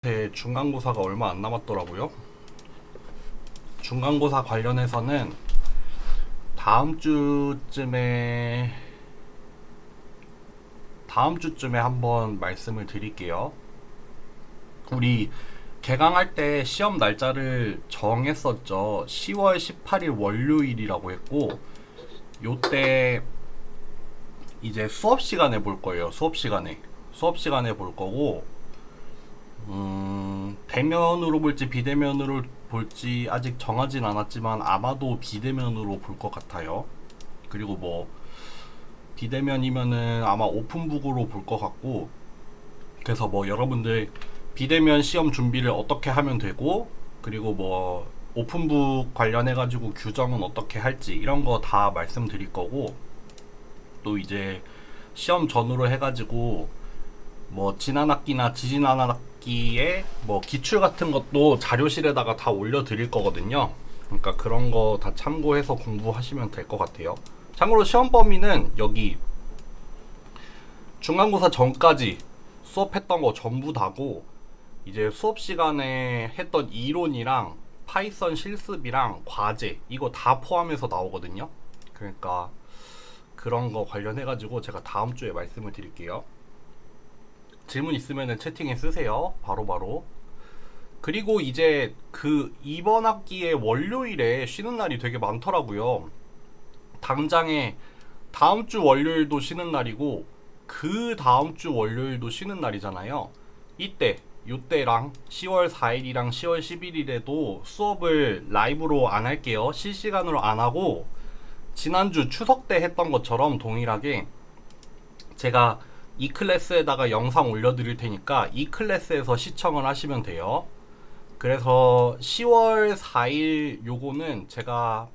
중간고사가 얼마 안 남았더라고요. 중간고사 관련해서는 다음 주쯤에 한번 말씀을 드릴게요. 우리 개강할 때 시험 날짜를 정했었죠. 10월 18일 월요일이라고 했고, 요때 이제 수업 시간에 볼 거예요. 수업 시간에 볼 거고, 대면으로 볼지 비대면으로 볼지 아직 정하진 않았지만 아마도 비대면으로 볼 것 같아요. 그리고 뭐 비대면이면은 아마 오픈북으로 볼 것 같고, 그래서 뭐 여러분들 비대면 시험 준비를 어떻게 하면 되고, 그리고 뭐 오픈북 관련해 가지고 규정은 어떻게 할지 이런 거 다 말씀드릴 거고, 또 이제 시험 전후로 해 가지고 뭐 지난 학기나 지지난 학기에 뭐 기출 같은 것도 자료실에다가 다 올려드릴 거거든요. 그러니까 그런 거 다 참고해서 공부하시면 될 것 같아요. 참고로 시험 범위는 여기 중간고사 전까지 수업했던 거 전부 다고, 이제 수업 시간에 했던 이론이랑 파이썬 실습이랑 과제 이거 다 포함해서 나오거든요. 그러니까 그런 거 관련해가지고 제가 다음 주에 말씀을 드릴게요. 질문 있으면은 채팅에 쓰세요. 바로바로. 그리고 이제 그 이번 학기에 월요일에 쉬는 날이 되게 많더라고요. 당장에 다음 주 월요일도 쉬는 날이고 그 다음 주 월요일도 쉬는 날이잖아요. 요때랑 10월 4일이랑 10월 11일에도 수업을 라이브로 안 할게요. 실시간으로 안 하고, 지난주 추석 때 했던 것처럼 동일하게 제가 이 클래스에다가 영상 올려드릴 테니까 이 클래스에서 시청을 하시면 돼요. 그래서 10월 4일 요거는 제가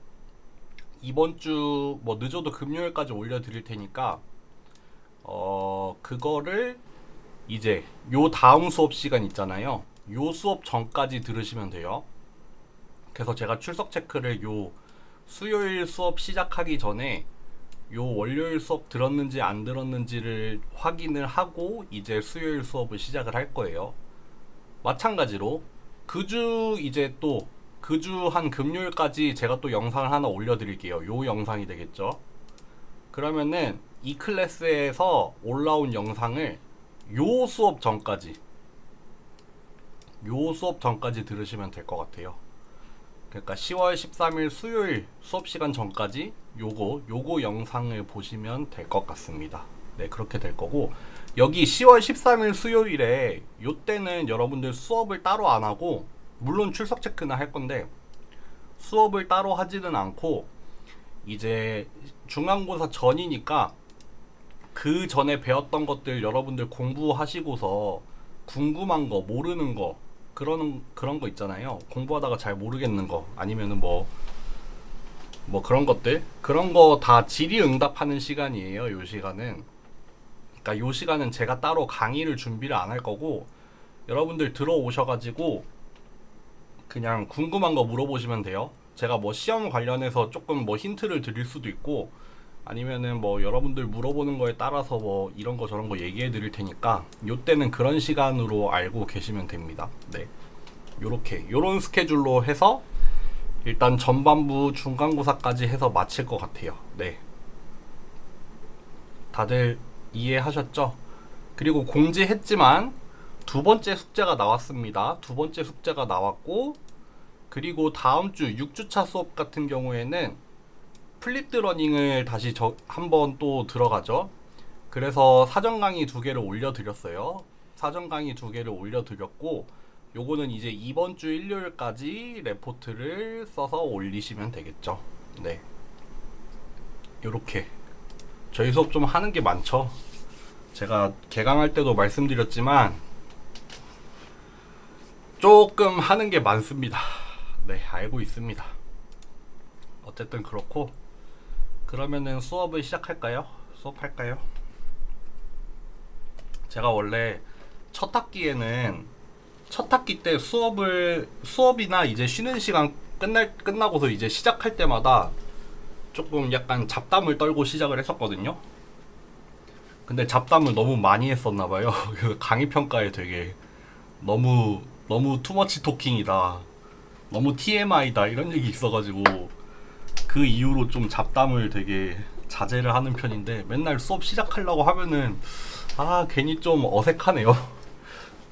이번 주 뭐 늦어도 금요일까지 올려드릴 테니까 그거를 이제 요 다음 수업 시간 있잖아요. 요 수업 전까지 들으시면 돼요. 그래서 제가 출석 체크를 요 수요일 수업 시작하기 전에 요 월요일 수업 들었는지 안 들었는지를 확인을 하고 이제 수요일 수업을 시작을 할 거예요. 마찬가지로 그 주 이제 또 그 주 한 금요일까지 제가 또 영상을 하나 올려드릴게요. 요 영상이 되겠죠. 그러면은 이 클래스에서 올라온 영상을 요 수업 전까지 들으시면 될 것 같아요. 그러니까 10월 13일 수요일 수업 시간 전까지 요거 영상을 보시면 될 것 같습니다. 네, 그렇게 될 거고, 여기 10월 13일 수요일에 요때는 여러분들 수업을 따로 안 하고, 물론 출석 체크는 할 건데 수업을 따로 하지는 않고, 이제 중간고사 전이니까 그 전에 배웠던 것들 여러분들 공부하시고서 궁금한 거, 모르는 거, 그런 거 있잖아요. 공부하다가 잘 모르겠는 거, 아니면은 뭐 그런 것들, 그런 거 다 질의응답하는 시간이에요. 요 시간은. 그러니까 요 시간은 제가 따로 강의를 준비를 안 할 거고, 여러분들 들어오셔가지고 그냥 궁금한 거 물어보시면 돼요. 제가 뭐 시험 관련해서 조금 뭐 힌트를 드릴 수도 있고, 아니면은 뭐 여러분들 물어보는 거에 따라서 뭐 이런 거 저런 거 얘기해 드릴 테니까 요때는 그런 시간으로 알고 계시면 됩니다. 네, 요런 스케줄로 해서 일단 전반부 중간고사까지 해서 마칠 것 같아요. 네, 다들 이해하셨죠? 그리고 공지했지만 두 번째 숙제가 나왔습니다. 두 번째 숙제가 나왔고, 그리고 다음 주 6주차 수업 같은 경우에는 플립드 러닝을 다시 한번 또 들어가죠. 그래서 사전 강의 두 개를 올려드렸어요. 사전 강의 두 개를 올려드렸고, 요거는 이제 이번 주 일요일까지 레포트를 써서 올리시면 되겠죠. 네, 요렇게 저희 수업 좀 하는 게 많죠. 제가 개강할 때도 말씀드렸지만 조금 하는 게 많습니다. 네, 알고 있습니다. 어쨌든 그렇고, 그러면은 수업을 시작할까요? 수업할까요? 제가 원래 첫 학기 때 수업이나 이제 쉬는 시간 끝나고서 이제 시작할 때마다 조금 약간 잡담을 떨고 시작을 했었거든요. 근데 잡담을 너무 많이 했었나봐요. 강의 평가에 되게 너무 투머치 토킹이다, 너무 TMI다 이런 얘기 있어가지고 그 이후로 좀 잡담을 되게 자제를 하는 편인데, 맨날 수업 시작하려고 하면은 괜히 좀 어색하네요.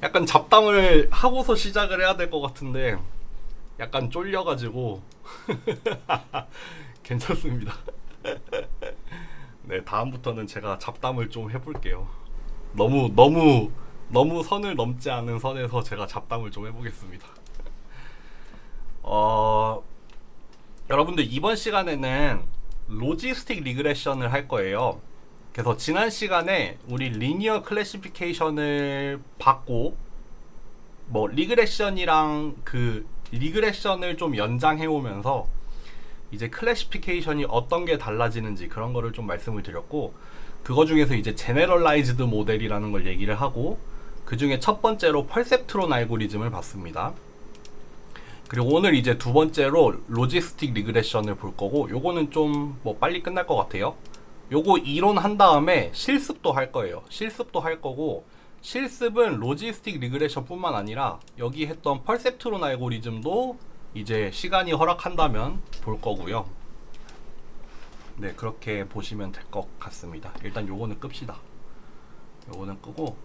약간 잡담을 하고서 시작을 해야 될 것 같은데 약간 쫄려가지고 괜찮습니다. 네, 다음부터는 제가 잡담을 좀 해볼게요. 너무 선을 넘지 않은 선에서 제가 잡담을 좀 해보겠습니다. 여러분들 이번 시간에는 로지스틱 리그레션을 할 거예요. 그래서 지난 시간에 우리 리니어 클래시피케이션을 받고 뭐 리그레션이랑 그 리그레션을 좀 연장해 오면서 이제 클래시피케이션이 어떤 게 달라지는지 그런 거를 좀 말씀을 드렸고, 그거 중에서 이제 제네럴라이즈드 모델이라는 걸 얘기를 하고, 그 중에 첫 번째로 퍼셉트론 알고리즘을 봤습니다. 그리고 오늘 이제 두 번째로 로지스틱 리그레션을 볼 거고, 요거는 좀 뭐 빨리 끝날 것 같아요. 요거 이론 한 다음에 실습도 할 거예요. 실습도 할 거고, 실습은 로지스틱 리그레션 뿐만 아니라 여기 했던 퍼셉트론 알고리즘도 이제 시간이 허락한다면 볼 거고요. 네, 그렇게 보시면 될 것 같습니다. 일단 요거는 끕시다. 요거는 끄고,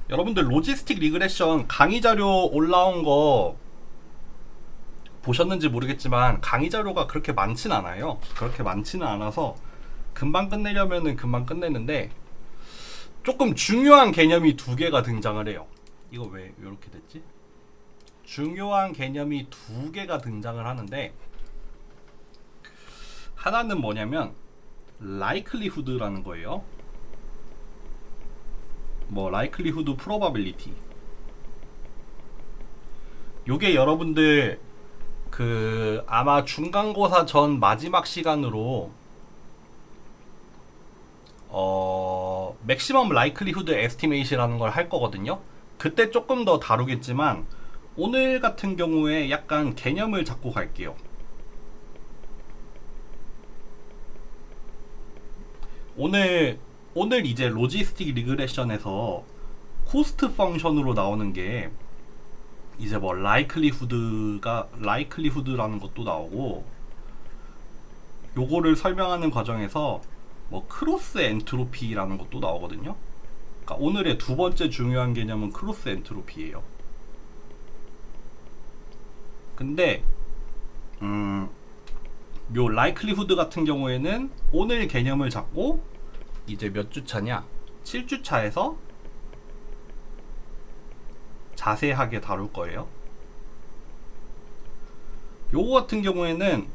여러분들 로지스틱 리그레션 강의 자료 올라온 거 보셨는지 모르겠지만 강의 자료가 그렇게 많진 않아요. 그렇게 많지는 않아서 금방 끝내려면은 금방 끝내는데, 조금 중요한 개념이 두 개가 등장을 해요. 이거 왜 이렇게 됐지? 중요한 개념이 두 개가 등장을 하는데, 하나는 뭐냐면 likelihood라는 거예요. 뭐 likelihood probability. 요게 여러분들 그 아마 중간고사 전 마지막 시간으로 maximum likelihood estimate이라는 걸 할 거거든요. 그때 조금 더 다루겠지만 오늘 같은 경우에 약간 개념을 잡고 갈게요. 오늘 이제 로지스틱 리그레션에서 코스트 펑션으로 나오는 게 이제 뭐 likelihood라는 것도 나오고, 요거를 설명하는 과정에서 뭐 크로스 엔트로피라는 것도 나오거든요. 그러니까 오늘의 두 번째 중요한 개념은 크로스 엔트로피예요. 근데 요 likelihood 같은 경우에는 오늘 개념을 잡고 이제 몇 주차냐? 7주차에서 자세하게 다룰 거예요. 요거 같은 경우에는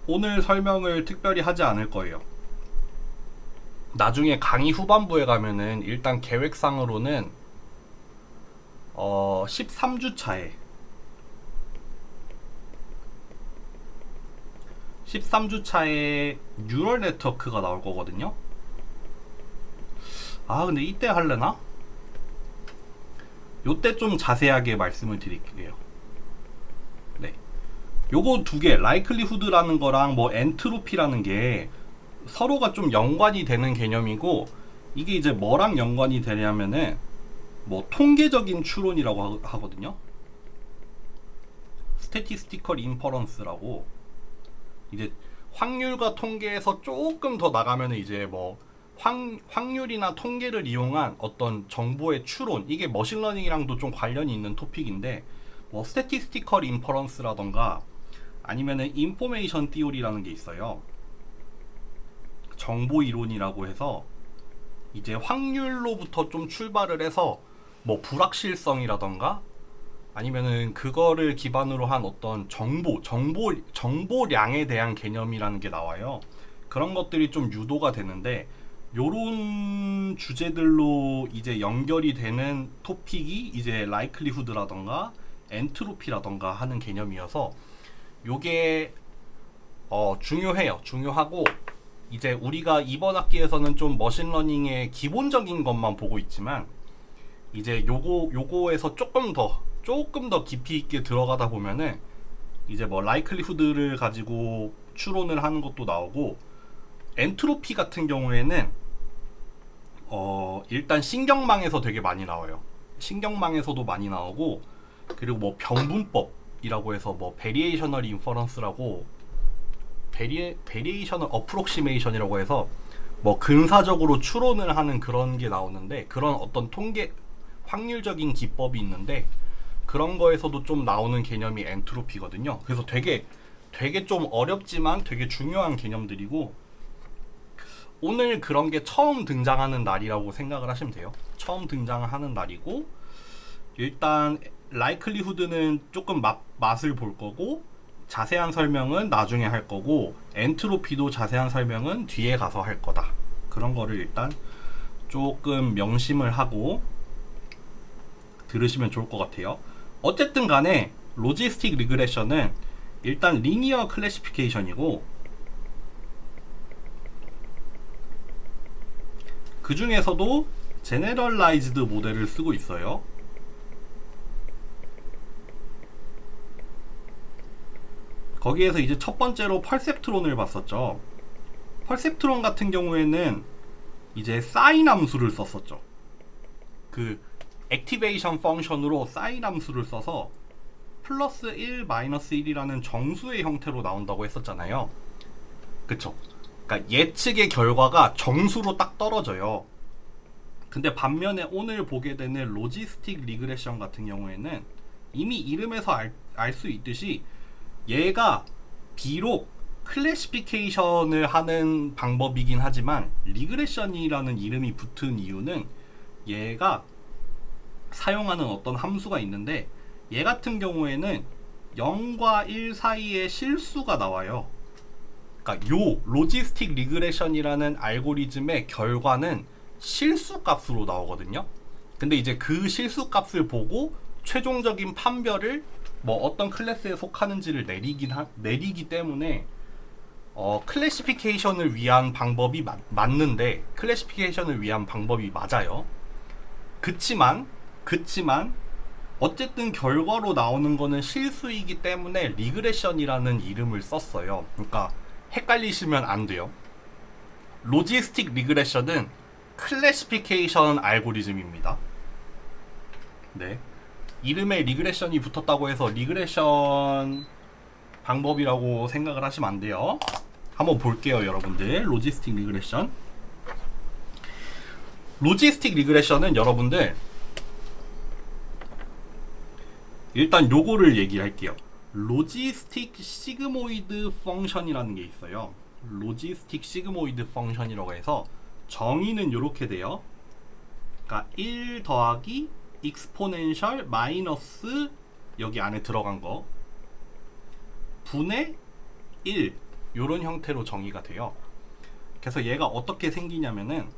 오늘 설명을 특별히 하지 않을 거예요. 나중에 강의 후반부에 가면은 일단 계획상으로는 13주차에 13주차에 뉴럴 네트워크가 나올 거거든요. 근데 이때 할래나? 요때 좀 자세하게 말씀을 드릴게요. 네. 요거 두 개, likelihood라는 거랑 뭐 엔트로피라는 게 서로가 좀 연관이 되는 개념이고, 이게 이제 뭐랑 연관이 되냐면은 뭐 통계적인 추론이라고 하거든요. statistical inference라고, 이제 확률과 통계에서 조금 더 나가면은 이제 뭐 확률이나 통계를 이용한 어떤 정보의 추론, 이게 머신러닝이랑도 좀 관련이 있는 토픽인데, 뭐 statistical inference라던가 아니면은 information theory라는 게 있어요. 정보 이론이라고 해서 이제 확률로부터 좀 출발을 해서 뭐 불확실성이라던가 아니면은 그거를 기반으로 한 어떤 정보량에 대한 개념이라는 게 나와요. 그런 것들이 좀 유도가 되는데, 요런 주제들로 이제 연결이 되는 토픽이 이제 likelihood라던가 엔트로피라던가 하는 개념이어서 요게 중요해요. 중요하고, 이제 우리가 이번 학기에서는 좀 머신러닝의 기본적인 것만 보고 있지만, 이제 요거에서 조금 더 깊이 있게 들어가다 보면은 이제 뭐 likelihood를 가지고 추론을 하는 것도 나오고, 엔트로피 같은 경우에는 일단 신경망에서 되게 많이 나와요. 신경망에서도 많이 나오고, 그리고 뭐 병분법이라고 해서 뭐 베리에이셔널 인퍼런스라고 베리에이셔널 어프록시메이션이라고 해서 뭐 근사적으로 추론을 하는 그런 게 나오는데, 그런 어떤 통계 확률적인 기법이 있는데 그런 거에서도 좀 나오는 개념이 엔트로피거든요. 그래서 되게 좀 어렵지만 되게 중요한 개념들이고, 오늘 그런 게 처음 등장하는 날이라고 생각을 하시면 돼요. 처음 등장하는 날이고, 일단 라이클리후드는 조금 맛을 볼 거고, 자세한 설명은 나중에 할 거고, 엔트로피도 자세한 설명은 뒤에 가서 할 거다. 그런 거를 일단 조금 명심을 하고 들으시면 좋을 것 같아요. 어쨌든 간에 로지스틱 리그레션은 일단 리니어 클래시피케이션이고, 그 중에서도 제네럴라이즈드 모델을 쓰고 있어요. 거기에서 이제 첫 번째로 펄셉트론을 봤었죠. 펄셉트론 같은 경우에는 이제 사인 함수를 썼었죠. 그 액티베이션 펑션으로 사인 함수를 써서 플러스 1, 마이너스 1이라는 정수의 형태로 나온다고 했었잖아요. 그쵸? 그러니까 예측의 결과가 정수로 딱 떨어져요. 근데 반면에 오늘 보게 되는 로지스틱 리그레션 같은 경우에는 이미 이름에서 알 수 있듯이 얘가 비록 클래시피케이션을 하는 방법이긴 하지만 리그레션이라는 이름이 붙은 이유는 얘가 사용하는 어떤 함수가 있는데, 얘 같은 경우에는 0과 1 사이에 실수가 나와요. 그러니까 요 로지스틱 리그레션이라는 알고리즘의 결과는 실수 값으로 나오거든요. 근데 이제 그 실수 값을 보고 최종적인 판별을 뭐 어떤 클래스에 속하는지를 내리기 때문에 클래시피케이션을 위한 방법이 맞는데, 클래시피케이션을 위한 방법이 맞아요. 그치만 어쨌든 결과로 나오는 거는 실수이기 때문에 리그레션이라는 이름을 썼어요. 그러니까 헷갈리시면 안 돼요. 로지스틱 리그레션은 클래시피케이션 알고리즘입니다. 네. 이름에 리그레션이 붙었다고 해서 리그레션 방법이라고 생각을 하시면 안 돼요. 한번 볼게요, 여러분들. 로지스틱 리그레션. 로지스틱 리그레션은 여러분들 일단 요거를 얘기할게요. 로지스틱 시그모이드 펑션이라는 게 있어요. 로지스틱 시그모이드 펑션이라고 해서 정의는 요렇게 돼요. 그러니까 1 더하기 익스포넨셜 마이너스 여기 안에 들어간 거 분의 1 요런 형태로 정의가 돼요. 그래서 얘가 어떻게 생기냐면은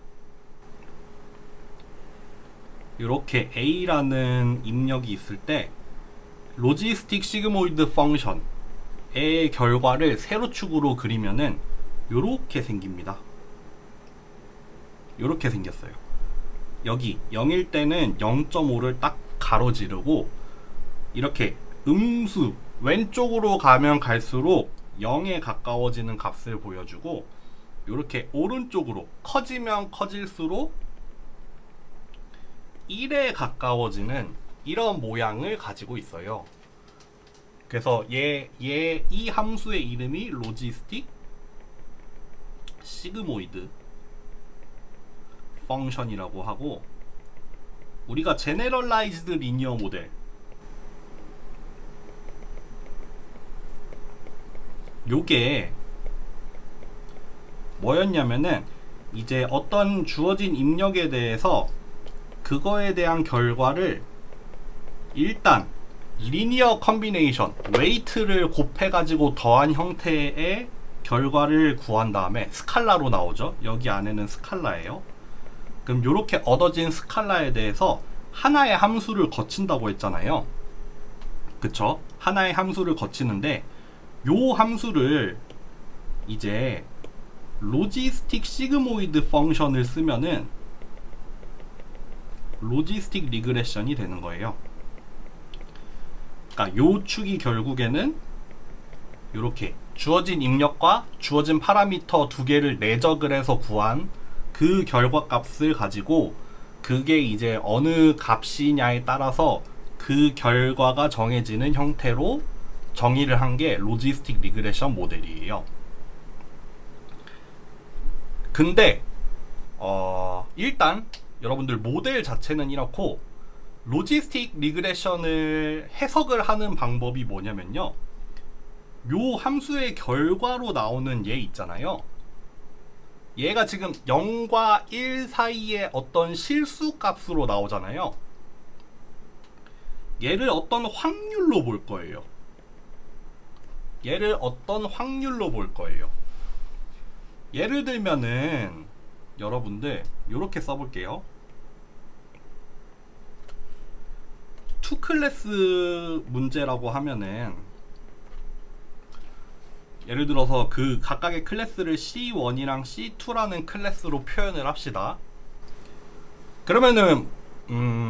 이렇게 a라는 입력이 있을 때 로지스틱 시그모이드 펑션의 결과를 세로축으로 그리면은 요렇게 생깁니다. 요렇게 생겼어요. 여기 0일 때는 0.5를 딱 가로지르고, 이렇게 음수 왼쪽으로 가면 갈수록 0에 가까워지는 값을 보여주고, 이렇게 오른쪽으로 커지면 커질수록 1에 가까워지는 이런 모양을 가지고 있어요. 그래서 이 함수의 이름이 로지스틱 시그모이드 펑션이라고 하고, 우리가 제네럴라이즈드 리니어 모델, 요게 뭐였냐면은 이제 어떤 주어진 입력에 대해서 그거에 대한 결과를 일단 리니어 컨비네이션 웨이트를 곱해가지고 더한 형태의 결과를 구한 다음에 스칼라로 나오죠. 여기 안에는 스칼라예요. 그럼 이렇게 얻어진 스칼라에 대해서 하나의 함수를 거친다고 했잖아요. 그쵸? 하나의 함수를 거치는데 요 함수를 이제 로지스틱 시그모이드 펑션을 쓰면은 로지스틱 리그레션이 되는 거예요. 그러니까 요 축이 결국에는 이렇게 주어진 입력과 주어진 파라미터 두 개를 내적을 해서 구한 그 결과 값을 가지고 그게 이제 어느 값이냐에 따라서 그 결과가 정해지는 형태로 정의를 한 게 로지스틱 리그레션 모델이에요. 근데 일단 여러분들 모델 자체는 이렇고, 로지스틱 리그레션을 해석을 하는 방법이 뭐냐면요, 요 함수의 결과로 나오는 얘 있잖아요. 얘가 지금 0과 1 사이의 어떤 실수 값으로 나오잖아요. 얘를 어떤 확률로 볼 거예요. 예를 들면은 여러분들 요렇게 써볼게요. 투 클래스 문제라고 하면은, 예를 들어서 그 각각의 클래스를 C1이랑 C2라는 클래스로 표현을 합시다. 그러면은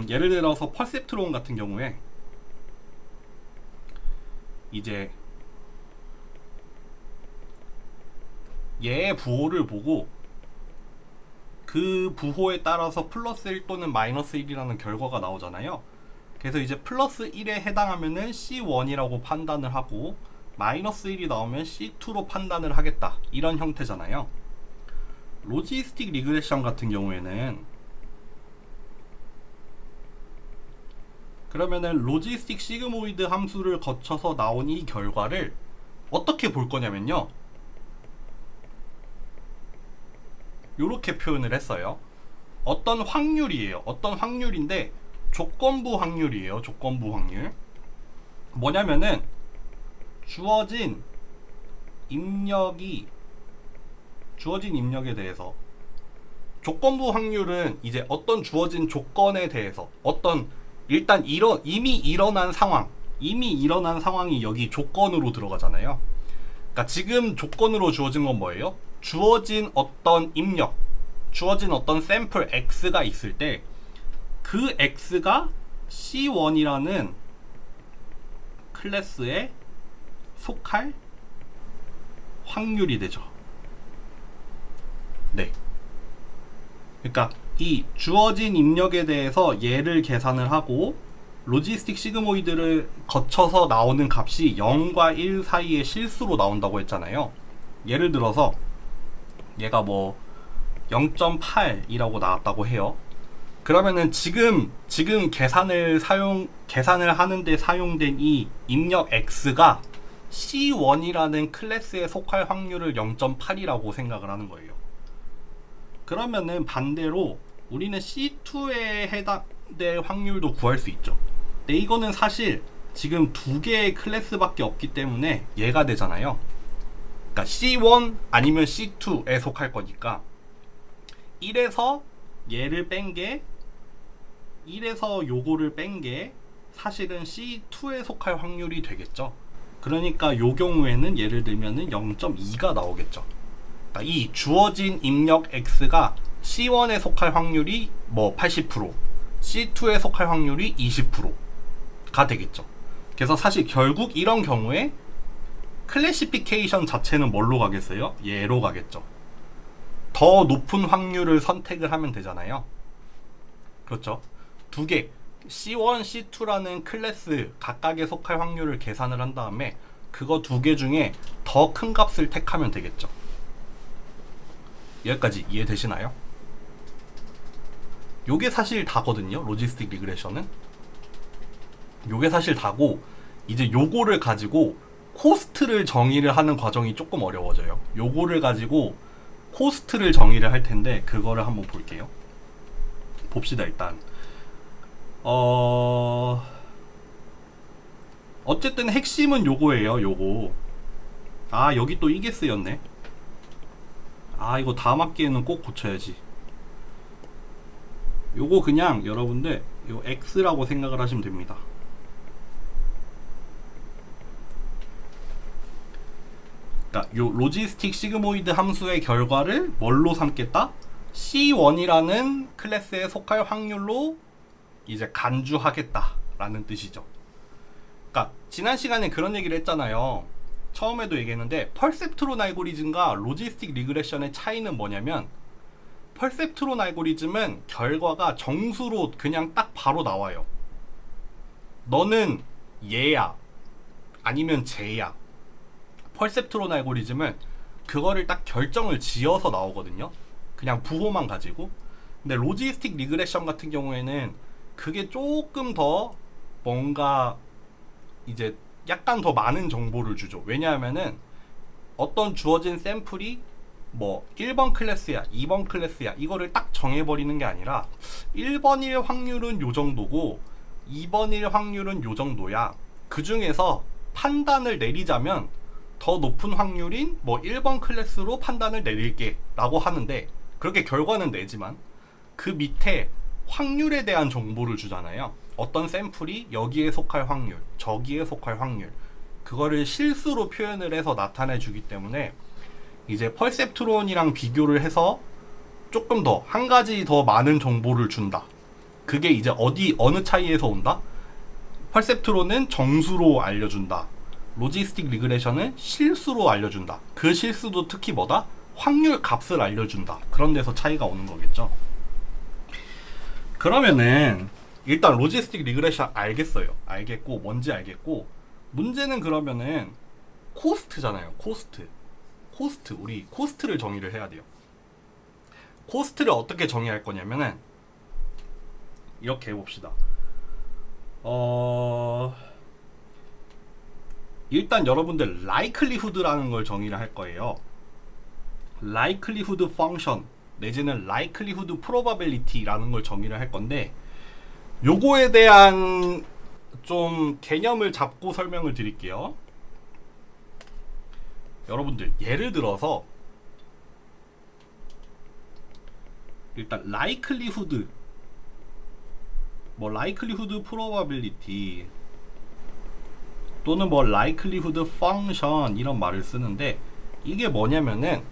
예를 들어서 퍼셉트론 같은 경우에 이제 얘의 부호를 보고 그 부호에 따라서 플러스 1 또는 마이너스 1이라는 결과가 나오잖아요. 그래서 이제 플러스 1에 해당하면은 C1이라고 판단을 하고, 마이너스 1이 나오면 C2로 판단을 하겠다, 이런 형태잖아요. 로지스틱 리그레션 같은 경우에는 그러면은 로지스틱 시그모이드 함수를 거쳐서 나온 이 결과를 어떻게 볼 거냐면요, 요렇게 표현을 했어요. 어떤 확률인데 조건부 확률이에요. 조건부 확률. 뭐냐면은 주어진 입력에 대해서, 조건부 확률은 이제 어떤 주어진 조건에 대해서, 어떤 일단 이미 일어난 상황이 여기 조건으로 들어가잖아요. 그러니까 지금 조건으로 주어진 건 뭐예요? 주어진 어떤 샘플 X가 있을 때 그 X가 C1이라는 클래스에 속할 확률이 되죠. 네. 그러니까 이 주어진 입력에 대해서 얘를 계산을 하고, 로지스틱 시그모이드를 거쳐서 나오는 값이 0과 1 사이의 실수로 나온다고 했잖아요. 예를 들어서 얘가 뭐 0.8이라고 나왔다고 해요. 그러면은 지금 계산을 하는데 사용된 이 입력 X가 C1이라는 클래스에 속할 확률을 0.8이라고 생각을 하는 거예요. 그러면은 반대로 우리는 C2에 해당될 확률도 구할 수 있죠. 근데 이거는 사실 지금 두 개의 클래스밖에 없기 때문에 얘가 되잖아요. 그러니까 C1 아니면 C2에 속할 거니까 1에서 얘를 뺀 게, 1에서 요거를 뺀 게 사실은 C2에 속할 확률이 되겠죠. 그러니까 요 경우에는 예를 들면은 0.2가 나오겠죠. 그러니까 이 주어진 입력 X가 C1에 속할 확률이 뭐 80%, C2에 속할 확률이 20%가 되겠죠. 그래서 사실 결국 이런 경우에 클래시피케이션 자체는 뭘로 가겠어요? 얘로 가겠죠. 더 높은 확률을 선택을 하면 되잖아요. 그렇죠? 두 개, C1, C2라는 클래스 각각에 속할 확률을 계산을 한 다음에 그거 두 개 중에 더 큰 값을 택하면 되겠죠. 여기까지 이해되시나요? 요게 사실 다거든요. 로지스틱 리그레션은 요게 사실 다고, 이제 요거를 가지고 코스트를 정의를 하는 과정이 조금 어려워져요. 요거를 가지고 코스트를 정의를 할 텐데 그거를 한번 볼게요. 봅시다. 일단 어쨌든 핵심은 요거예요. 요거. 아, 여기 또 이게 쓰였네. 아, 이거 다음 학기에는 꼭 고쳐야지. 요거 그냥 여러분들 요 X라고 생각을 하시면 됩니다. 그러니까 요 로지스틱 시그모이드 함수의 결과를 뭘로 삼겠다? C1이라는 클래스에 속할 확률로 이제 간주하겠다라는 뜻이죠. 그러니까 지난 시간에 그런 얘기를 했잖아요. 처음에도 얘기했는데 퍼셉트론 알고리즘과 로지스틱 리그레션의 차이는 뭐냐면, 퍼셉트론 알고리즘은 결과가 정수로 그냥 딱 바로 나와요. 너는 얘야 아니면 쟤야. 퍼셉트론 알고리즘은 그거를 딱 결정을 지어서 나오거든요. 그냥 부호만 가지고. 근데 로지스틱 리그레션 같은 경우에는 그게 조금 더 뭔가 이제 약간 더 많은 정보를 주죠. 왜냐하면은 어떤 주어진 샘플이 뭐 1번 클래스야 2번 클래스야 이거를 딱 정해버리는 게 아니라 1번일 확률은 요 정도고 2번일 확률은 요 정도야. 그 중에서 판단을 내리자면 더 높은 확률인 뭐 1번 클래스로 판단을 내릴게 라고 하는데, 그렇게 결과는 내지만 그 밑에 확률에 대한 정보를 주잖아요. 어떤 샘플이 여기에 속할 확률, 저기에 속할 확률, 그거를 실수로 표현을 해서 나타내 주기 때문에 이제 퍼셉트론이랑 비교를 해서 조금 더 한 가지 더 많은 정보를 준다. 그게 이제 어느 차이에서 온다? 퍼셉트론은 정수로 알려준다. 로지스틱 리그레션은 실수로 알려준다. 그 실수도 특히 뭐다? 확률 값을 알려준다. 그런 데서 차이가 오는 거겠죠. 그러면은 일단 로지스틱 리그레션 알겠어요. 알겠고 뭔지 알겠고, 문제는 그러면은 코스트잖아요. 코스트 우리 코스트를 정의를 해야 돼요. 코스트를 어떻게 정의할 거냐면은 이렇게 해봅시다. 일단 여러분들 likelihood라는 걸 정의를 할 거예요. likelihood function 내지는 likelihood probability라는 걸 정의를 할 건데, 요거에 대한 좀 개념을 잡고 설명을 드릴게요. 여러분들 예를 들어서 일단 likelihood 뭐 likelihood probability 또는 뭐 likelihood function 이런 말을 쓰는데, 이게 뭐냐면은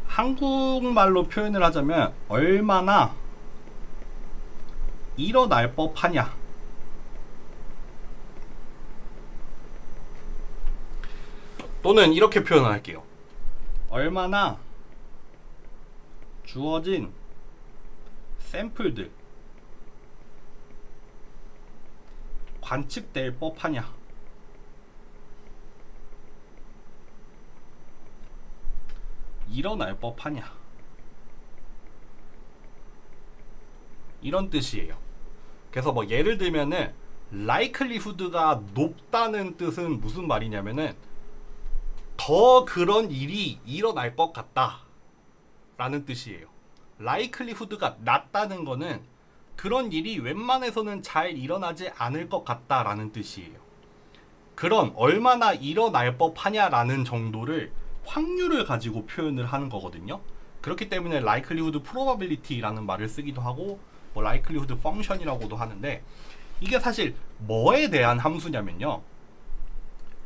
한국말로 표현을 하자면 얼마나 일어날 법하냐, 또는 이렇게 표현을 할게요. 얼마나 주어진 샘플들 관측될 법하냐, 일어날 법하냐, 이런 뜻이에요. 그래서 뭐 예를 들면은 likelihood가 높다는 뜻은 무슨 말이냐면은 더 그런 일이 일어날 것 같다 라는 뜻이에요. likelihood가 낮다는 거는 그런 일이 웬만해서는 잘 일어나지 않을 것 같다라는 뜻이에요. 그런 얼마나 일어날 법하냐라는 정도를 확률을 가지고 표현을 하는 거거든요. 그렇기 때문에 likelihood probability라는 말을 쓰기도 하고 뭐 likelihood function이라고도 하는데, 이게 사실 뭐에 대한 함수냐면요.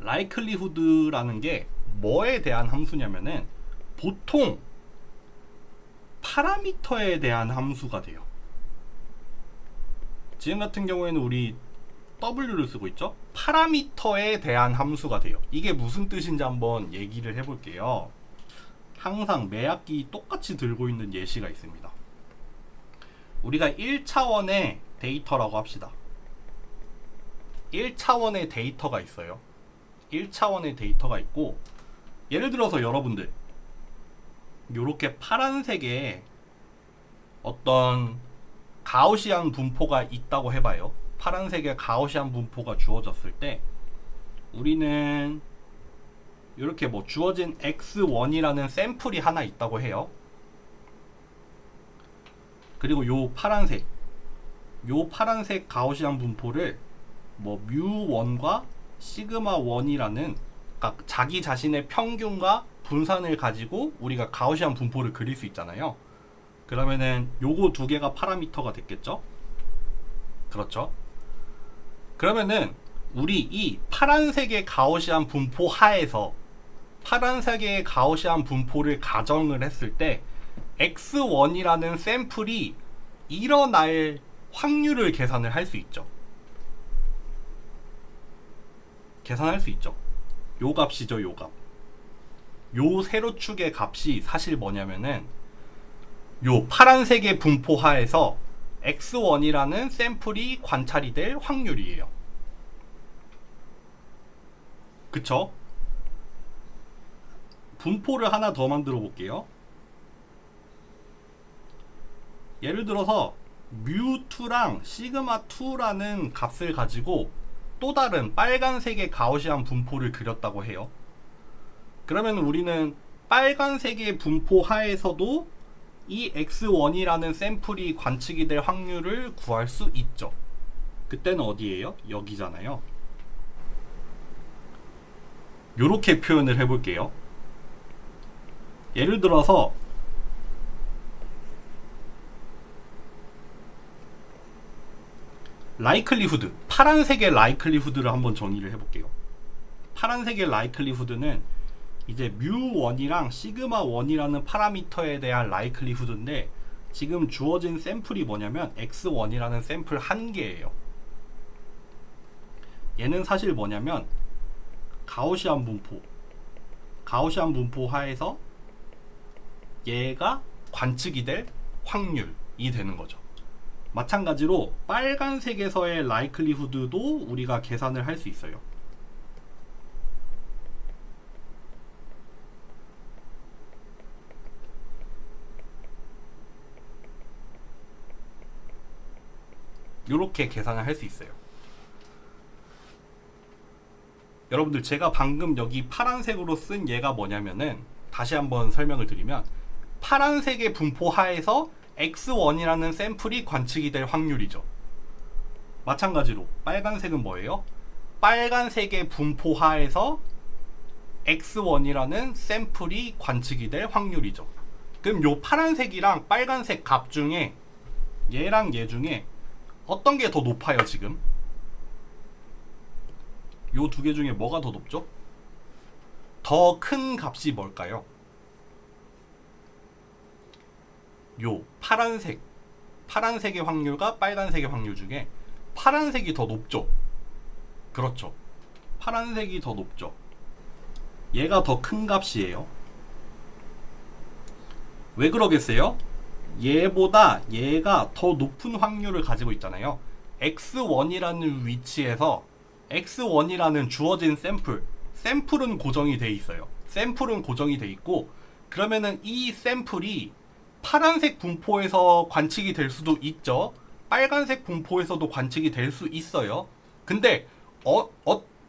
likelihood라는 게 뭐에 대한 함수냐면은 보통 파라미터에 대한 함수가 돼요. 지금 같은 경우에는 우리 W를 쓰고 있죠. 파라미터에 대한 함수가 돼요. 이게 무슨 뜻인지 한번 얘기를 해볼게요. 항상 매 학기 똑같이 들고 있는 예시가 있습니다. 우리가 1차원의 데이터라고 합시다. 1차원의 데이터가 있어요. 1차원의 데이터가 있고, 예를 들어서 여러분들 요렇게 파란색에 어떤 가우시안 분포가 있다고 해봐요. 파란색의 가우시안 분포가 주어졌을 때 우리는 이렇게 뭐 주어진 x1이라는 샘플이 하나 있다고 해요. 그리고 요 파란색 가우시안 분포를 뭐 뮤1과 시그마1이라는 그러니까 자기 자신의 평균과 분산을 가지고 우리가 가우시안 분포를 그릴 수 있잖아요. 그러면은 요거 두 개가 파라미터가 됐겠죠? 그렇죠? 그러면은 우리 이 파란색의 가우시안 분포 하에서 파란색의 가우시안 분포를 가정을 했을 때 x1이라는 샘플이 일어날 확률을 계산을 할 수 있죠. 계산할 수 있죠. 요 값이죠, 요 값. 요 세로축의 값이 사실 뭐냐면은 요 파란색의 분포 하에서 x1이라는 샘플이 관찰이 될 확률이에요. 그쵸? 분포를 하나 더 만들어 볼게요. 예를 들어서 뮤2랑 시그마2라는 값을 가지고 또 다른 빨간색의 가우시안 분포를 그렸다고 해요. 그러면 우리는 빨간색의 분포 하에서도 이 x1이라는 샘플이 관측이 될 확률을 구할 수 있죠. 그때는 어디예요? 여기잖아요. 요렇게 표현을 해볼게요. 예를 들어서 라이클리후드, 파란색의 라이클리후드를 한번 정의를 해볼게요. 파란색의 라이클리후드는 이제 뮤1이랑 시그마1이라는 파라미터에 대한 라이클리후드인데, 지금 주어진 샘플이 뭐냐면 x1이라는 샘플 한 개예요. 얘는 사실 뭐냐면 가우시안 분포 하에서 얘가 관측이 될 확률이 되는 거죠. 마찬가지로 빨간색에서의 라이클리후드도 우리가 계산을 할 수 있어요. 이렇게 계산을 할 수 있어요. 여러분들, 제가 방금 여기 파란색으로 쓴 얘가 뭐냐면은, 다시 한번 설명을 드리면, 파란색의 분포 하에서 x1이라는 샘플이 관측이 될 확률이죠. 마찬가지로 빨간색은 뭐예요? 빨간색의 분포 하에서 x1이라는 샘플이 관측이 될 확률이죠. 그럼 요 파란색이랑 빨간색 값 중에 얘랑 얘 중에 어떤 게 더 높아요? 지금 요 두 개 중에 뭐가 더 높죠? 더 큰 값이 뭘까요? 요 파란색의 확률과 빨간색의 확률 중에 파란색이 더 높죠. 그렇죠. 파란색이 더 높죠. 얘가 더 큰 값이에요. 왜 그러겠어요? 얘보다 얘가 더 높은 확률을 가지고 있잖아요. x1이라는 위치에서 x1이라는 주어진 샘플은 고정이 돼 있어요. 샘플은 고정이 돼 있고, 그러면은 이 샘플이 파란색 분포에서 관측이 될 수도 있죠. 빨간색 분포에서도 관측이 될 수 있어요. 근데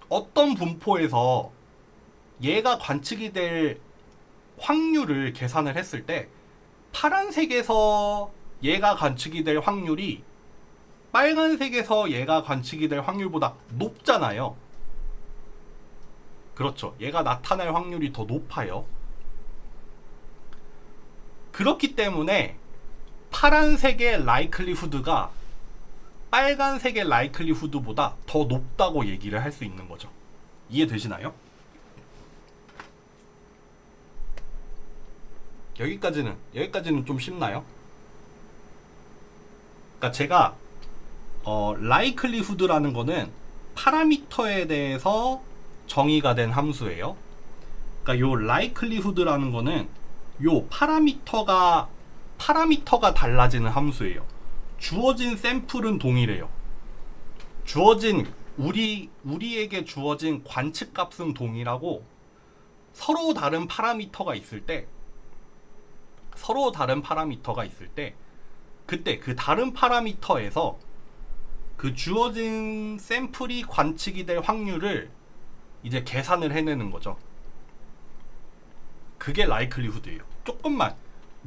어떤 분포에서 얘가 관측이 될 확률을 계산을 했을 때 파란색에서 얘가 관측이 될 확률이 빨간색에서 얘가 관측이 될 확률보다 높잖아요. 그렇죠. 얘가 나타날 확률이 더 높아요. 그렇기 때문에 파란색의 라이클리후드가 빨간색의 라이클리후드보다 더 높다고 얘기를 할 수 있는 거죠. 이해되시나요? 여기까지는 좀 쉽나요? 그러니까 제가 라이클리후드라는 거는 파라미터에 대해서 정의가 된 함수예요. 그러니까 요 라이클리후드라는 거는 요 파라미터가 달라지는 함수예요. 주어진 샘플은 동일해요. 우리에게 주어진 관측값은 동일하고, 서로 다른 파라미터가 있을 때 그때 그 다른 파라미터에서 그 주어진 샘플이 관측이 될 확률을 이제 계산을 해내는 거죠. 그게 라이클리후드예요.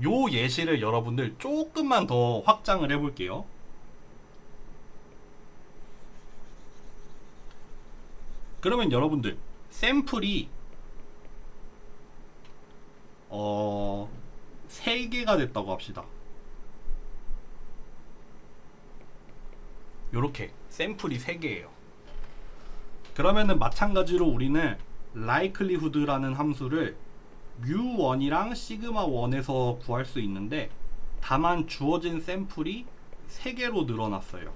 요 예시를 여러분들 조금만 더 확장을 해볼게요. 그러면 여러분들, 샘플이 3개가 됐다고 합시다. 요렇게 샘플이 3개예요. 그러면은 마찬가지로 우리는 likelihood라는 함수를 mu1이랑 sigma1에서 구할 수 있는데, 다만 주어진 샘플이 3개로 늘어났어요.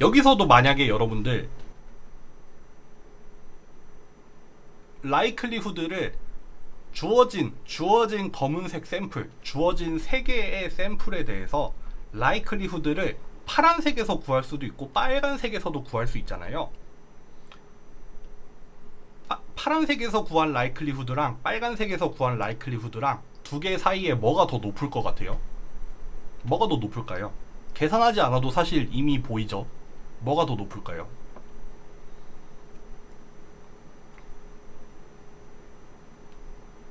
여기서도 만약에 여러분들 라이클리후드를 주어진 검은색 샘플, 주어진 3개의 샘플에 대해서 라이클리후드를 파란색에서 구할 수도 있고 빨간색에서도 구할 수 있잖아요. 파란색에서 구한 라이클리후드랑 빨간색에서 구한 라이클리후드랑 두 개 사이에 뭐가 더 높을 것 같아요? 뭐가 더 높을까요? 계산하지 않아도 사실 이미 보이죠? 뭐가 더 높을까요?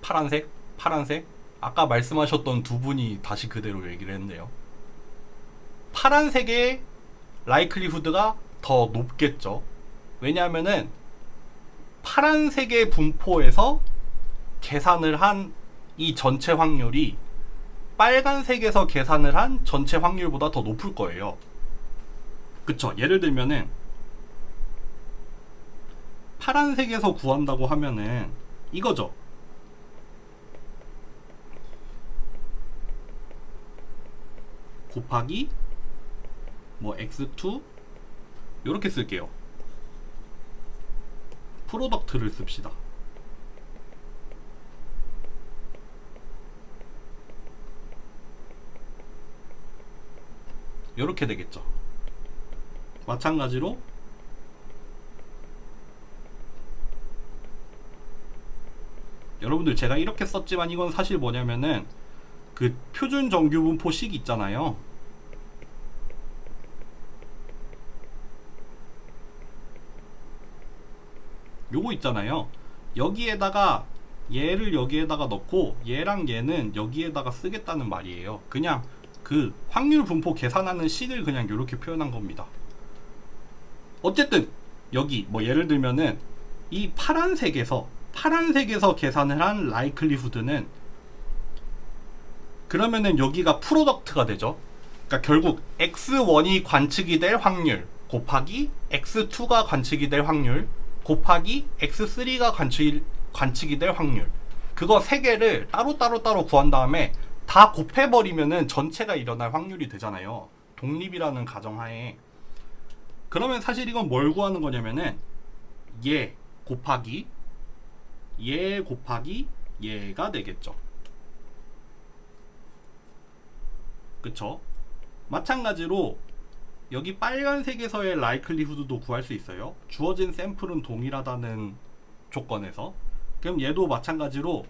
파란색? 아까 말씀하셨던 두 분이 다시 그대로 얘기를 했네요. 파란색의 라이클리후드가 더 높겠죠. 왜냐하면은 파란색의 분포에서 계산을 한 이 전체 확률이 빨간색에서 계산을 한 전체 확률보다 더 높을 거예요. 그쵸? 예를 들면은 파란색에서 구한다고 하면은 이거죠. 곱하기 뭐 x2 요렇게 쓸게요. 프로덕트를 씁시다. 요렇게 되겠죠. 마찬가지로 여러분들 제가 이렇게 썼지만 이건 사실 뭐냐면은 그 표준 정규 분포식 있잖아요. 요거 있잖아요. 여기에다가 얘를 여기에다가 넣고 얘랑 얘는 여기에다가 쓰겠다는 말이에요. 그냥 그 확률 분포 계산하는 식을 그냥 이렇게 표현한 겁니다. 어쨌든 여기 뭐 예를 들면은 이 파란색에서 계산을 한 라이클리후드는 그러면은 여기가 프로덕트가 되죠. 그러니까 결국 x1이 관측이 될 확률 곱하기 x2가 관측이 될 확률 곱하기 x3가 관측이 될 확률, 그거 3개를 따로 구한 다음에 다 곱해버리면은 전체가 일어날 확률이 되잖아요. 독립이라는 가정하에. 그러면 사실 이건 뭘 구하는 거냐면은 얘 곱하기 얘가 되겠죠. 그쵸? 마찬가지로 여기 빨간색에서의 라이클리후드도 구할 수 있어요. 주어진 샘플은 동일하다는 조건에서. 그럼 얘도 마찬가지로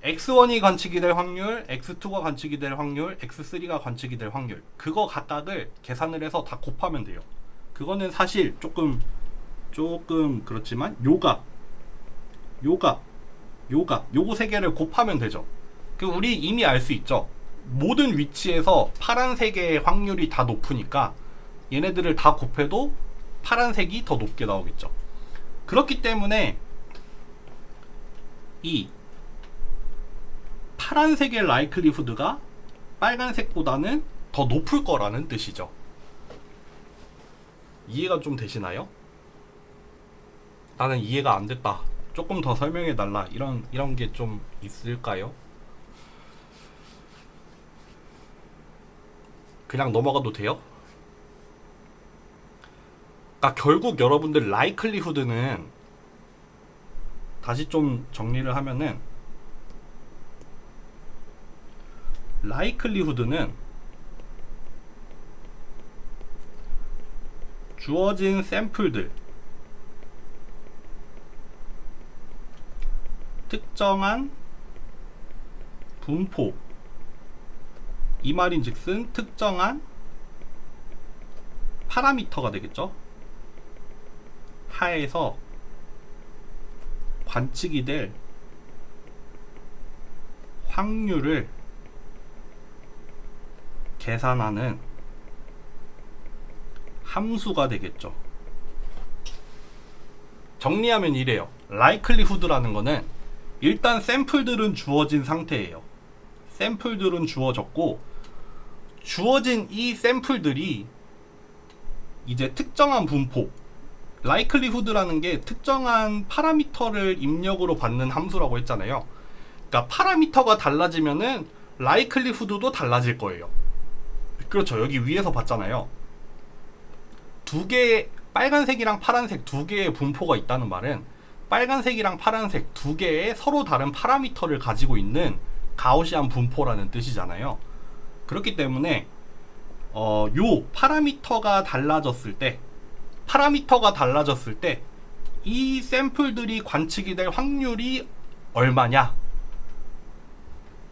x1이 관측이 될 확률, x2가 관측이 될 확률, x3가 관측이 될 확률, 그거 각각을 계산을 해서 다 곱하면 돼요. 그거는 사실 조금 그렇지만 요거 3개를 곱하면 되죠. 그 우리 이미 알 수 있죠. 모든 위치에서 파란색의 확률이 다 높으니까 얘네들을 다 곱해도 파란색이 더 높게 나오겠죠. 그렇기 때문에 이 파란색의 라이클리후드가 빨간색보다는 더 높을 거라는 뜻이죠. 이해가 좀 되시나요? 나는 이해가 안 됐다, 조금 더 설명해 달라, 이런 게 좀 있을까요? 그냥 넘어가도 돼요? 그러니까 결국 여러분들 라이클리후드는 다시 좀 정리를 하면은 라이클리후드는 주어진 샘플들, 특정한 분포, 이 말인즉슨 특정한 파라미터가 되겠죠. 하에서 관측이 될 확률을 계산하는 함수가 되겠죠. 정리하면 이래요. 라이클리후드라는 거는 일단 샘플들은 주어진 상태예요. 샘플들은 주어졌고, 주어진 이 샘플들이 이제 특정한 분포, 라이클리후드라는 게 특정한 파라미터를 입력으로 받는 함수라고 했잖아요. 그러니까 파라미터가 달라지면은 라이클리후드도 달라질 거예요. 그렇죠. 여기 위에서 봤잖아요. 두 개의 빨간색이랑 파란색 두 개의 분포가 있다는 말은 빨간색이랑 파란색 두 개의 서로 다른 파라미터를 가지고 있는 가우시안 분포라는 뜻이잖아요. 그렇기 때문에 요 파라미터가 달라졌을 때 이 샘플들이 관측이 될 확률이 얼마냐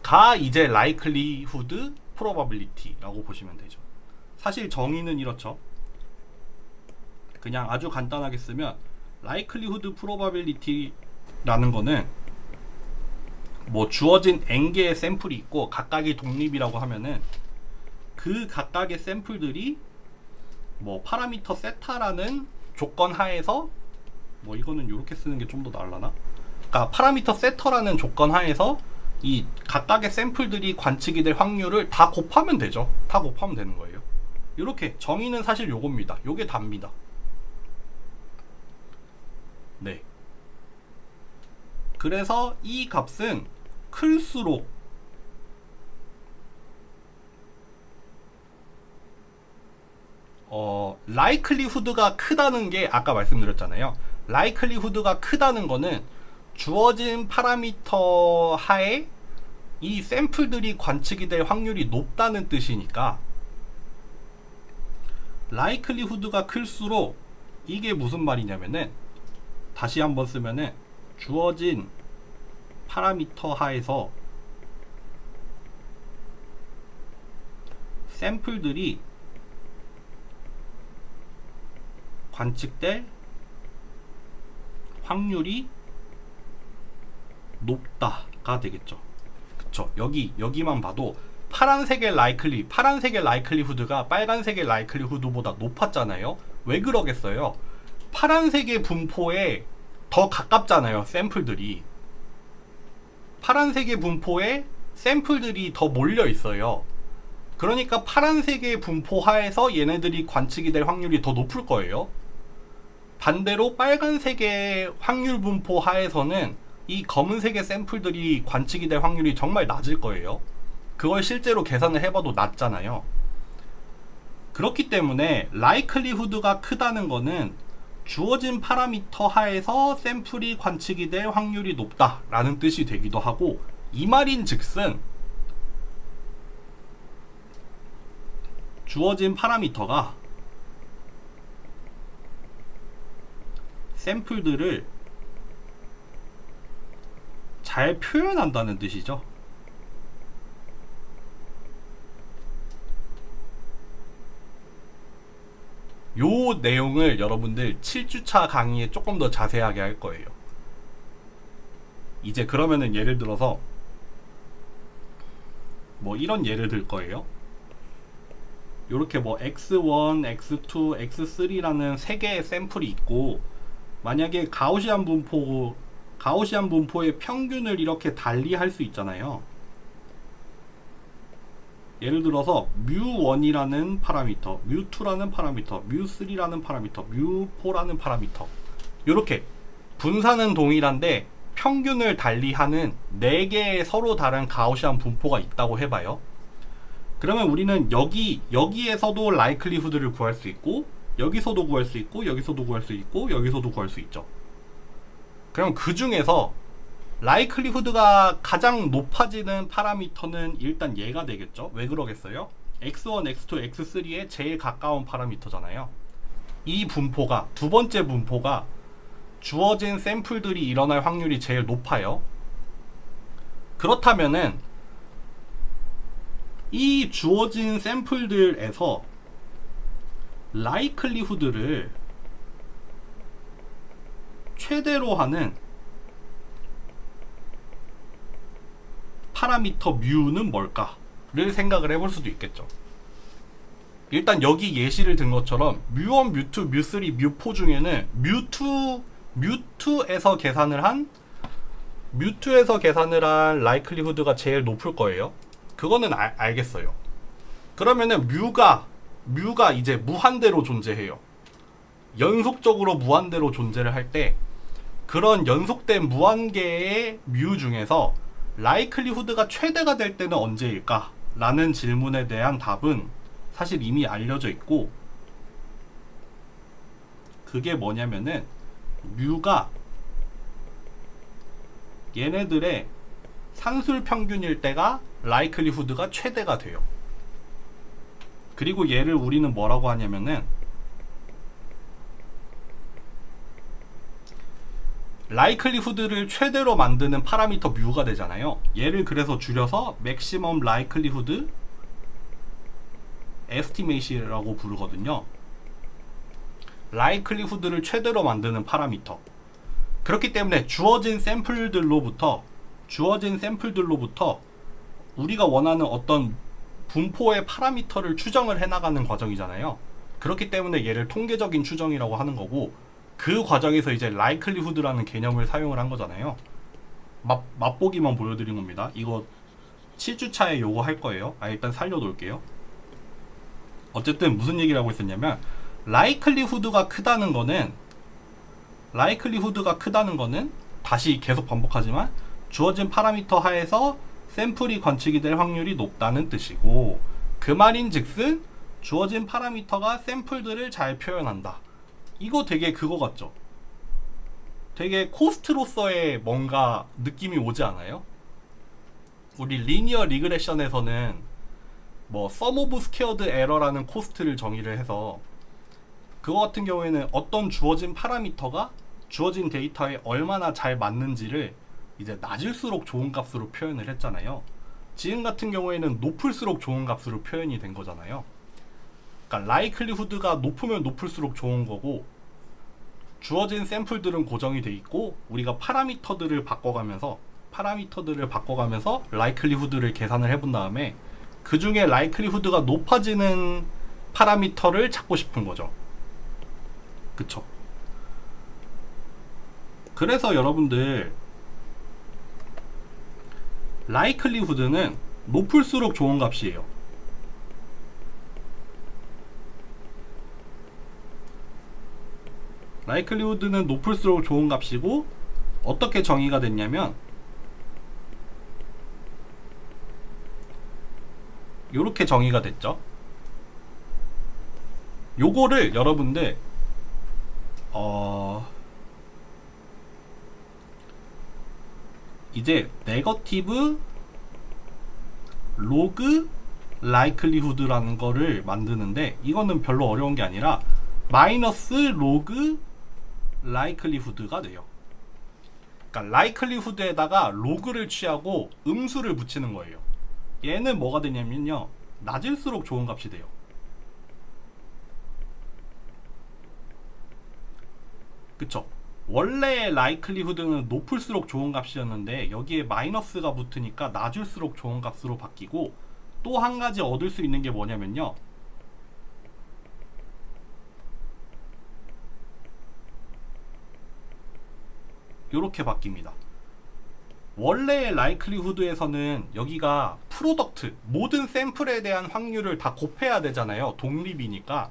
가 이제 likelihood probability라고 보시면 되죠. 사실 정의는 이렇죠. 그냥 아주 간단하게 쓰면 likelihood probability라는 거는 뭐 주어진 n개의 샘플이 있고 각각이 독립이라고 하면은 그 각각의 샘플들이 뭐 파라미터 세타라는 조건 하에서 뭐 이거는 이렇게 쓰는 게 좀 더 나을라나? 그러니까 파라미터 세터라는 조건 하에서 이 각각의 샘플들이 관측이 될 확률을 다 곱하면 되죠. 다 곱하면 되는 거예요. 이렇게 정의는 사실 요겁니다. 요게 답니다. 네. 그래서 이 값은 클수록 likelihood가 크다는 게 아까 말씀드렸잖아요. likelihood가 크다는 거는 주어진 파라미터 하에 이 샘플들이 관측이 될 확률이 높다는 뜻이니까 likelihood가 클수록 이게 무슨 말이냐면은 다시 한번 쓰면은 주어진 파라미터 하에서 샘플들이 관측될 확률이 높다가 되겠죠. 그쵸? 여기만 봐도 파란색의 likelihood가 빨간색의 likelihood보다 높았잖아요. 왜 그러겠어요? 파란색의 분포에 더 가깝잖아요. 샘플들이 파란색의 분포에 샘플들이 더 몰려 있어요. 그러니까 파란색의 분포 하에서 얘네들이 관측이 될 확률이 더 높을 거예요. 반대로 빨간색의 확률 분포 하에서는 이 검은색의 샘플들이 관측이 될 확률이 정말 낮을 거예요. 그걸 실제로 계산을 해봐도 낮잖아요. 그렇기 때문에 likelihood가 크다는 거는 주어진 파라미터 하에서 샘플이 관측이 될 확률이 높다라는 뜻이 되기도 하고, 이 말인 즉슨 주어진 파라미터가 샘플들을 잘 표현한다는 뜻이죠. 요 내용을 여러분들 7주차 강의에 조금 더 자세하게 할 거예요. 이제 그러면은 예를 들어서 뭐 이런 예를 들 거예요. 요렇게 뭐 x1, x2, x3라는 세 개의 샘플이 있고, 만약에 가우시안 분포의 평균을 이렇게 달리 할 수 있잖아요. 예를 들어서 뮤1이라는 파라미터, 뮤2라는 파라미터, 뮤3라는 파라미터, 뮤4라는 파라미터, 요렇게 분산은 동일한데 평균을 달리하는 4개의 서로 다른 가우시안 분포가 있다고 해봐요. 그러면 우리는 여기에서도 likelihood를 구할 수 있고, 여기서도 구할 수 있고, 여기서도 구할 수 있고, 여기서도 구할 수 있죠. 그럼 그 중에서 likelihood가 가장 높아지는 파라미터는 일단 얘가 되겠죠. 왜 그러겠어요? x1, x2, x3에 제일 가까운 파라미터잖아요. 이 분포가, 두 번째 분포가 주어진 샘플들이 일어날 확률이 제일 높아요. 그렇다면은 이 주어진 샘플들에서 likelihood를 최대로 하는 파라미터 뮤는 뭘까를 생각을 해볼 수도 있겠죠. 일단 여기 예시를 든 것처럼 뮤1, 뮤2, 뮤3, 뮤4 중에는 뮤2에서 계산을 한 likelihood가 제일 높을 거예요. 그거는 알겠어요. 그러면은 뮤가 이제 무한대로 존재해요. 연속적으로 무한대로 존재를 할 때 그런 연속된 무한계의 뮤 중에서 likelihood가 최대가 될 때는 언제일까? 라는 질문에 대한 답은 사실 이미 알려져 있고, 그게 뭐냐면은 뮤가 얘네들의 산술 평균일 때가 라이클리후드가 최대가 돼요. 그리고 얘를 우리는 뭐라고 하냐면은 라이클리후드를 최대로 만드는 파라미터 뮤가 되잖아요. 얘를 그래서 줄여서 맥시멈 라이클리후드 에스티메이시라고 부르거든요. 라이클리후드를 최대로 만드는 파라미터. 그렇기 때문에 주어진 샘플들로부터 우리가 원하는 어떤 분포의 파라미터를 추정을 해나가는 과정이잖아요. 그렇기 때문에 얘를 통계적인 추정이라고 하는 거고, 그 과정에서 이제 라이클리후드라는 개념을 사용을 한 거잖아요. 맛보기만 보여드린 겁니다. 이거 7주차에 요거 할 거예요. 일단 살려놓을게요. 어쨌든 무슨 얘기를 하고 있었냐면, 라이클리후드가 크다는 거는 다시 계속 반복하지만 주어진 파라미터 하에서 샘플이 관측이 될 확률이 높다는 뜻이고, 그 말인즉슨 주어진 파라미터가 샘플들을 잘 표현한다. 이거 되게 그거 같죠? 되게 코스트로서의 뭔가 느낌이 오지 않아요? 우리 리니어 리그레션에서는 뭐 sum of squared error라는 코스트를 정의를 해서, 그거 같은 경우에는 어떤 주어진 파라미터가 주어진 데이터에 얼마나 잘 맞는지를 이제 낮을수록 좋은 값으로 표현을 했잖아요. 지금 같은 경우에는 높을수록 좋은 값으로 표현이 된 거잖아요. 그러니까 라이클리후드가 높으면 높을수록 좋은 거고, 주어진 샘플들은 고정이 돼 있고, 우리가 파라미터들을 바꿔가면서 라이클리후드를 계산을 해본 다음에 그 중에 라이클리후드가 높아지는 파라미터를 찾고 싶은 거죠. 그쵸? 그래서 여러분들 라이클리후드는 높을수록 좋은 값이에요. 라이클리후드는 높을수록 좋은 값이고, 어떻게 정의가 됐냐면 요렇게 정의가 됐죠. 요거를 여러분들 이제 네거티브 로그 라이클리후드라는 거를 만드는데, 이거는 별로 어려운 게 아니라 마이너스 로그 라이클리후드가 돼요. 그러니까 라이클리후드에다가 로그를 취하고 음수를 붙이는 거예요. 얘는 뭐가 되냐면요, 낮을수록 좋은 값이 돼요. 그쵸? 원래 라이클리후드는 높을수록 좋은 값이었는데, 여기에 마이너스가 붙으니까 낮을수록 좋은 값으로 바뀌고, 또 한 가지 얻을 수 있는 게 뭐냐면요, 요렇게 바뀝니다. 원래 라이클리후드에서는 여기가 프로덕트, 모든 샘플에 대한 확률을 다 곱해야 되잖아요. 독립이니까.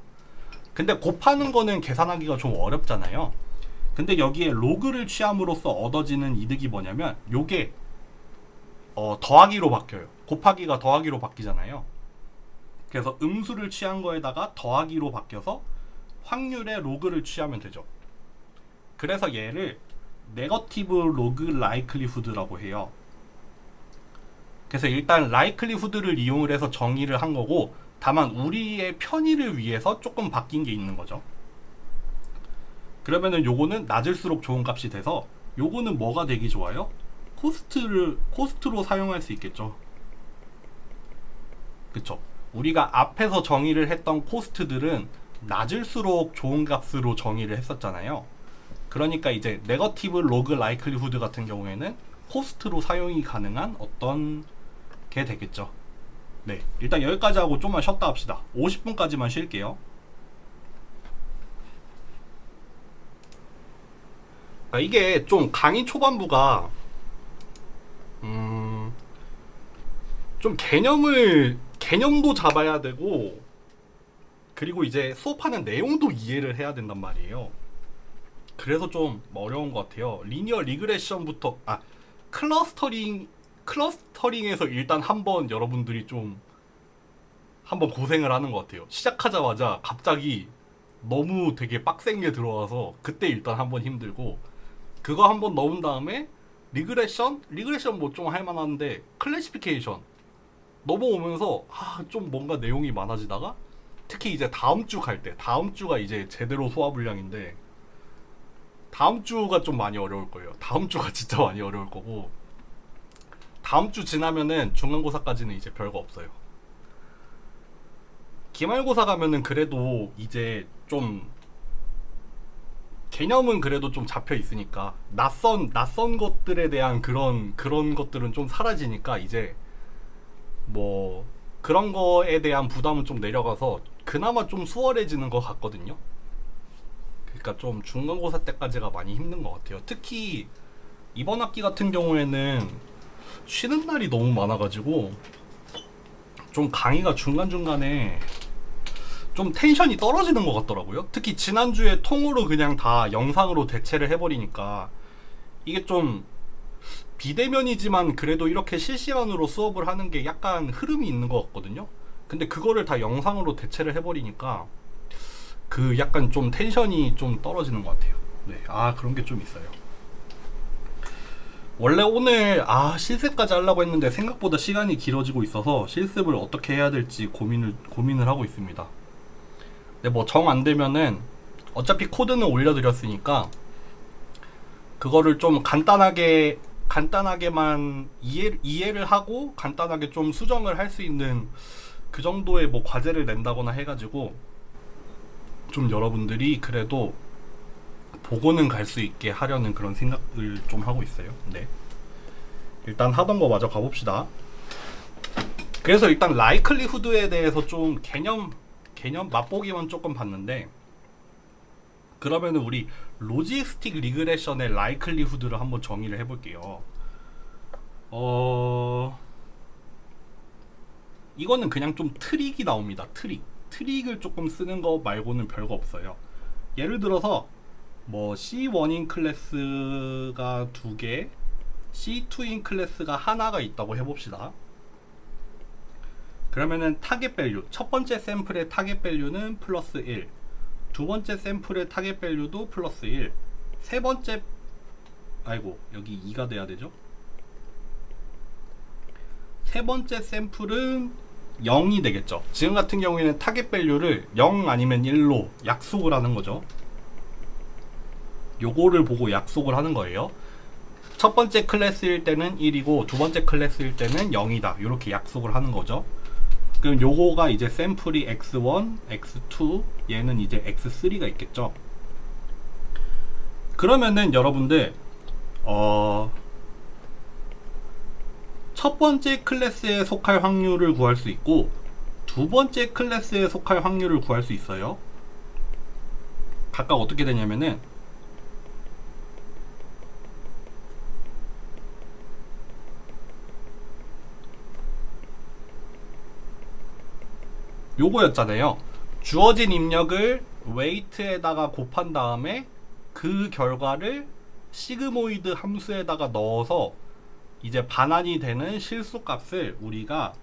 근데 곱하는 거는 계산하기가 좀 어렵잖아요. 근데 여기에 로그를 취함으로써 얻어지는 이득이 뭐냐면, 요게 더하기로 바뀌어요. 곱하기가 더하기로 바뀌잖아요. 그래서 음수를 취한 거에다가 더하기로 바뀌어서 확률에 로그를 취하면 되죠. 그래서 얘를 네거티브 로그 라이클리후드라고 해요. 그래서 일단 라이클리후드를 이용을 해서 정의를 한 거고, 다만 우리의 편의를 위해서 조금 바뀐 게 있는 거죠. 그러면은 요거는 낮을수록 좋은 값이 돼서, 요거는 뭐가 되기 좋아요? 코스트로 사용할 수 있겠죠. 그쵸? 우리가 앞에서 정의를 했던 코스트들은 낮을수록 좋은 값으로 정의를 했었잖아요. 그러니까 이제 네거티브 로그 라이클리후드 같은 경우에는 코스트로 사용이 가능한 어떤 게 되겠죠. 네, 일단 여기까지 하고 좀만 쉬었다 합시다. 50분까지만 쉴게요. 이게 좀 강의 초반부가 좀 개념도 잡아야 되고, 그리고 이제 수업하는 내용도 이해를 해야 된단 말이에요. 그래서 좀 어려운 것 같아요. 리니어 리그레션부터 클러스터링에서 일단 한번 여러분들이 좀 한번 고생을 하는 것 같아요. 시작하자마자 갑자기 너무 되게 빡센 게 들어와서 그때 일단 한번 힘들고, 그거 한번 넣은 다음에 리그레션 뭐 좀 할만한데 클래시피케이션 넘어오면서 좀 뭔가 내용이 많아지다가 특히 이제 다음 주가 이제 제대로 소화 불량인데 다음 주가 좀 많이 어려울 거예요. 다음 주가 진짜 많이 어려울 거고 다음 주 지나면은 중간고사까지는 이제 별거 없어요. 기말고사 가면은 그래도 이제 좀 개념은 그래도 좀 잡혀 있으니까 낯선 것들에 대한 그런 것들은 좀 사라지니까 이제 뭐 그런 거에 대한 부담은 좀 내려가서 그나마 좀 수월해지는 것 같거든요. 그러니까 좀 중간고사 때까지가 많이 힘든 것 같아요. 특히 이번 학기 같은 경우에는 쉬는 날이 너무 많아가지고 좀 강의가 중간중간에 좀 텐션이 떨어지는 것 같더라고요. 특히 지난주에 통으로 그냥 다 영상으로 대체를 해버리니까 이게 좀 비대면이지만 그래도 이렇게 실시간으로 수업을 하는 게 약간 흐름이 있는 것 같거든요. 근데 그거를 다 영상으로 대체를 해버리니까 그 약간 좀 텐션이 좀 떨어지는 것 같아요. 네, 그런 게 좀 있어요. 원래 오늘 실습까지 하려고 했는데 생각보다 시간이 길어지고 있어서 실습을 어떻게 해야 될지 고민을 하고 있습니다. 근데 뭐 정 안 되면은 어차피 코드는 올려드렸으니까 그거를 좀 간단하게만 이해를 하고 간단하게 좀 수정을 할 수 있는 그 정도의 뭐 과제를 낸다거나 해가지고 좀 여러분들이 그래도 보고는 갈 수 있게 하려는 그런 생각을 좀 하고 있어요. 네. 일단 하던 거 마저 가봅시다. 그래서 일단 라이클리후드에 대해서 좀 개념 맛보기만 조금 봤는데 그러면은 우리 로지스틱 리그레션의 라이클리후드를 한번 정의를 해볼게요. 이거는 그냥 좀 트릭이 나옵니다. 트릭을 조금 쓰는 거 말고는 별거 없어요. 예를 들어서 뭐 C1인 클래스가 2개, C2인 클래스가 하나가 있다고 해봅시다. 그러면은 타겟 밸류, 첫 번째 샘플의 타겟 밸류는 플러스 1, 두 번째 샘플의 타겟 밸류도 플러스 1, 세 번째 여기 2가 돼야 되죠. 세 번째 샘플은 0이 되겠죠. 지금 같은 경우에는 타겟 밸류를 0 아니면 1로 약속을 하는 거죠. 요거를 보고 약속을 하는 거예요. 첫 번째 클래스일 때는 1이고 두 번째 클래스일 때는 0이다. 이렇게 약속을 하는 거죠. 그럼 요거가 이제 샘플이 x1, x2, 얘는 이제 x3가 있겠죠. 그러면은 여러분들 첫 번째 클래스에 속할 확률을 구할 수 있고 두 번째 클래스에 속할 확률을 구할 수 있어요. 각각 어떻게 되냐면은 요거였잖아요. 주어진 입력을 웨이트에다가 곱한 다음에 그 결과를 시그모이드 함수에다가 넣어서 이제 반환이 되는 실수값을 우리가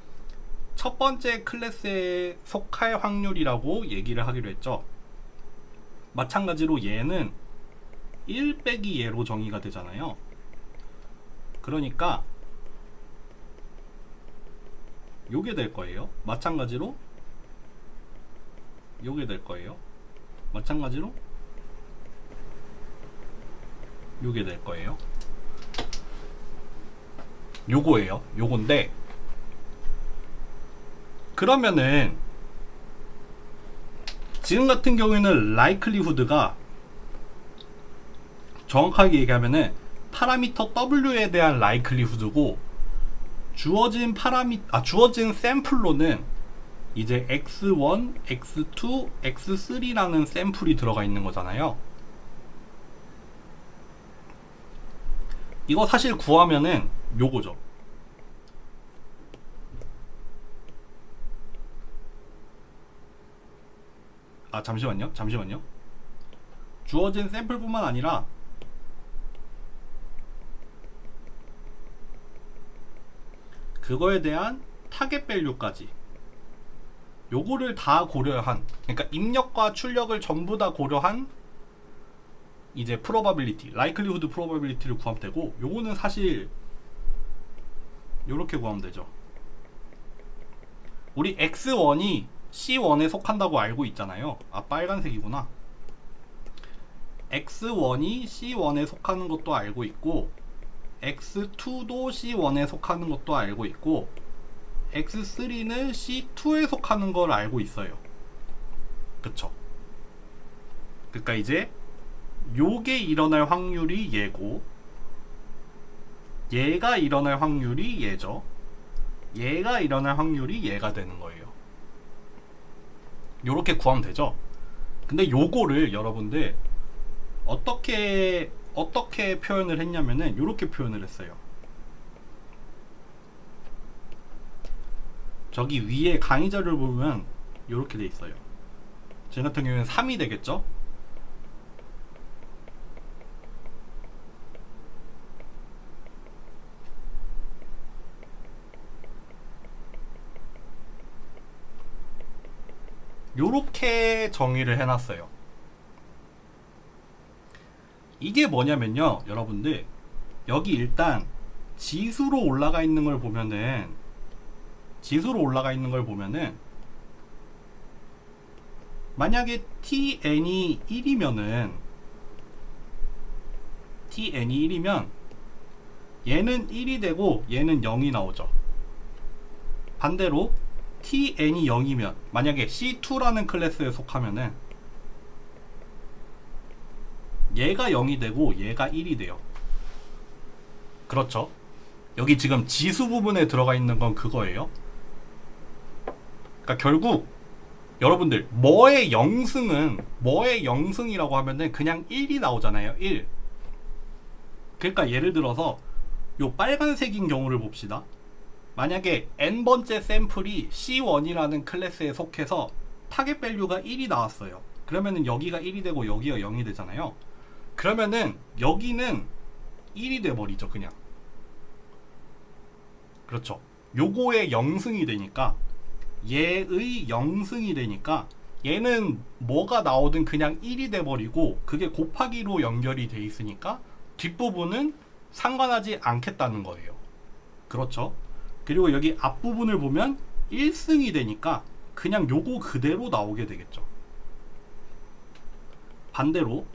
첫 번째 클래스에 속할 확률이라고 얘기를 하기로 했죠. 마찬가지로 얘는 1 빼기 얘로 정의가 되잖아요. 그러니까 요게 될 거예요. 마찬가지로 요게 될 거예요. 마찬가지로 요게 될 거예요. 요거예요. 요건데 그러면은 지금 같은 경우에는 라이클리후드가 정확하게 얘기하면은 파라미터 W에 대한 라이클리후드고 주어진 샘플로는 이제 x1, x2, x3라는 샘플이 들어가 있는 거잖아요. 이거 사실 구하면은 요거죠. 잠시만요. 주어진 샘플뿐만 아니라 그거에 대한 타겟 밸류까지 요거를 다 고려한, 그러니까 입력과 출력을 전부 다 고려한 이제 probability, likelihood probability를 구하면 되고, 요거는 사실 요렇게 구하면 되죠. 우리 x1이 c1에 속한다고 알고 있잖아요. 아, 빨간색이구나. x1이 c1에 속하는 것도 알고 있고, x2도 c1에 속하는 것도 알고 있고, x3는 c2에 속하는 걸 알고 있어요. 그쵸? 그러니까 이제 요게 일어날 확률이 얘고, 얘가 일어날 확률이 얘죠. 얘가 일어날 확률이 얘가 되는 거예요. 요렇게 구하면 되죠. 근데 요거를 여러분들 어떻게 표현을 했냐면은 요렇게 표현을 했어요. 저기 위에 강의자를 보면 요렇게 돼 있어요. 제 같은 경우에는 3이 되겠죠. 요렇게 정의를 해놨어요. 이게 뭐냐면요, 여러분들 여기 일단 지수로 올라가 있는 걸 보면은 만약에 tn이 1이면 얘는 1이 되고 얘는 0이 나오죠. 반대로 tn이 0이면 만약에 C2라는 클래스에 속하면은 얘가 0이 되고 얘가 1이 돼요. 그렇죠? 여기 지금 지수 부분에 들어가 있는 건 그거예요. 그러니까 결국 여러분들 뭐의 영승이라고 하면은 그냥 1이 나오잖아요. 1. 그러니까 예를 들어서 요 빨간색인 경우를 봅시다. 만약에 n번째 샘플이 C1이라는 클래스에 속해서 타겟 밸류가 1이 나왔어요. 그러면은 여기가 1이 되고 여기가 0이 되잖아요. 그러면은 여기는 1이 돼버리죠, 그냥. 그렇죠. 요거의 영승이 되니까, 얘의 영승이 되니까 얘는 뭐가 나오든 그냥 1이 돼버리고 그게 곱하기로 연결이 돼 있으니까 뒷부분은 상관하지 않겠다는 거예요. 그렇죠. 그리고 여기 앞부분을 보면 1승이 되니까 그냥 요거 그대로 나오게 되겠죠. 반대로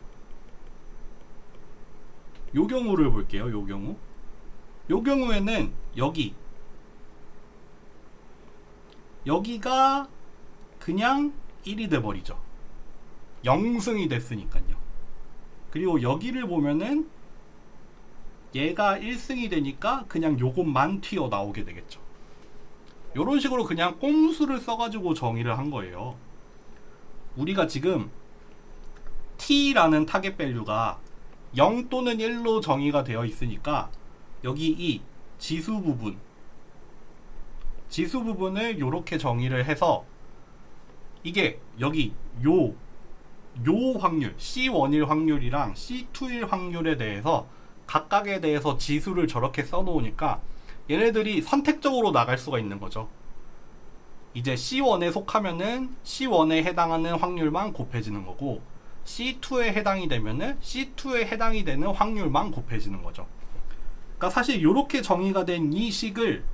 요 경우를 볼게요. 요 경우에는 여기가 그냥 1이 돼버리죠. 0승이 됐으니까요. 그리고 여기를 보면은 얘가 1승이 되니까 그냥 요것만 튀어나오게 되겠죠. 요런 식으로 그냥 꼼수를 써가지고 정의를 한 거예요. 우리가 지금 t라는 타겟 밸류가 0 또는 1로 정의가 되어 있으니까 여기 이 지수 부분을 요렇게 정의를 해서 이게 여기 요 확률 C1일 확률이랑 C2일 확률에 대해서 각각에 대해서 지수를 저렇게 써놓으니까 얘네들이 선택적으로 나갈 수가 있는 거죠. 이제 C1에 속하면은 C1에 해당하는 확률만 곱해지는 거고, C2에 해당이 되면은 C2에 해당이 되는 확률만 곱해지는 거죠. 그러니까 사실 이렇게 정의가 된 이 식을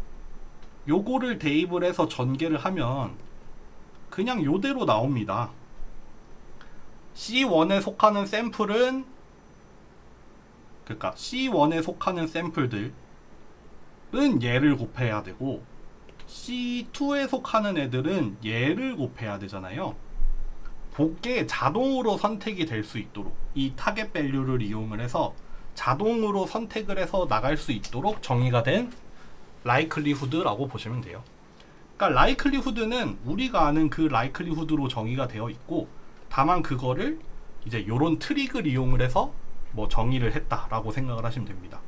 요거를 대입을 해서 전개를 하면 그냥 요대로 나옵니다. C1에 속하는 샘플은, 그러니까 C1에 속하는 샘플들은 얘를 곱해야 되고 C2에 속하는 애들은 얘를 곱해야 되잖아요. 그게 자동으로 선택이 될 수 있도록 이 타겟 밸류를 이용을 해서 자동으로 선택을 해서 나갈 수 있도록 정의가 된 likelihood라고 보시면 돼요. 그러니까 likelihood는 우리가 아는 그 likelihood로 정의가 되어 있고, 다만 그거를 이제 요런 트릭을 이용을 해서 뭐 정의를 했다라고 생각을 하시면 됩니다.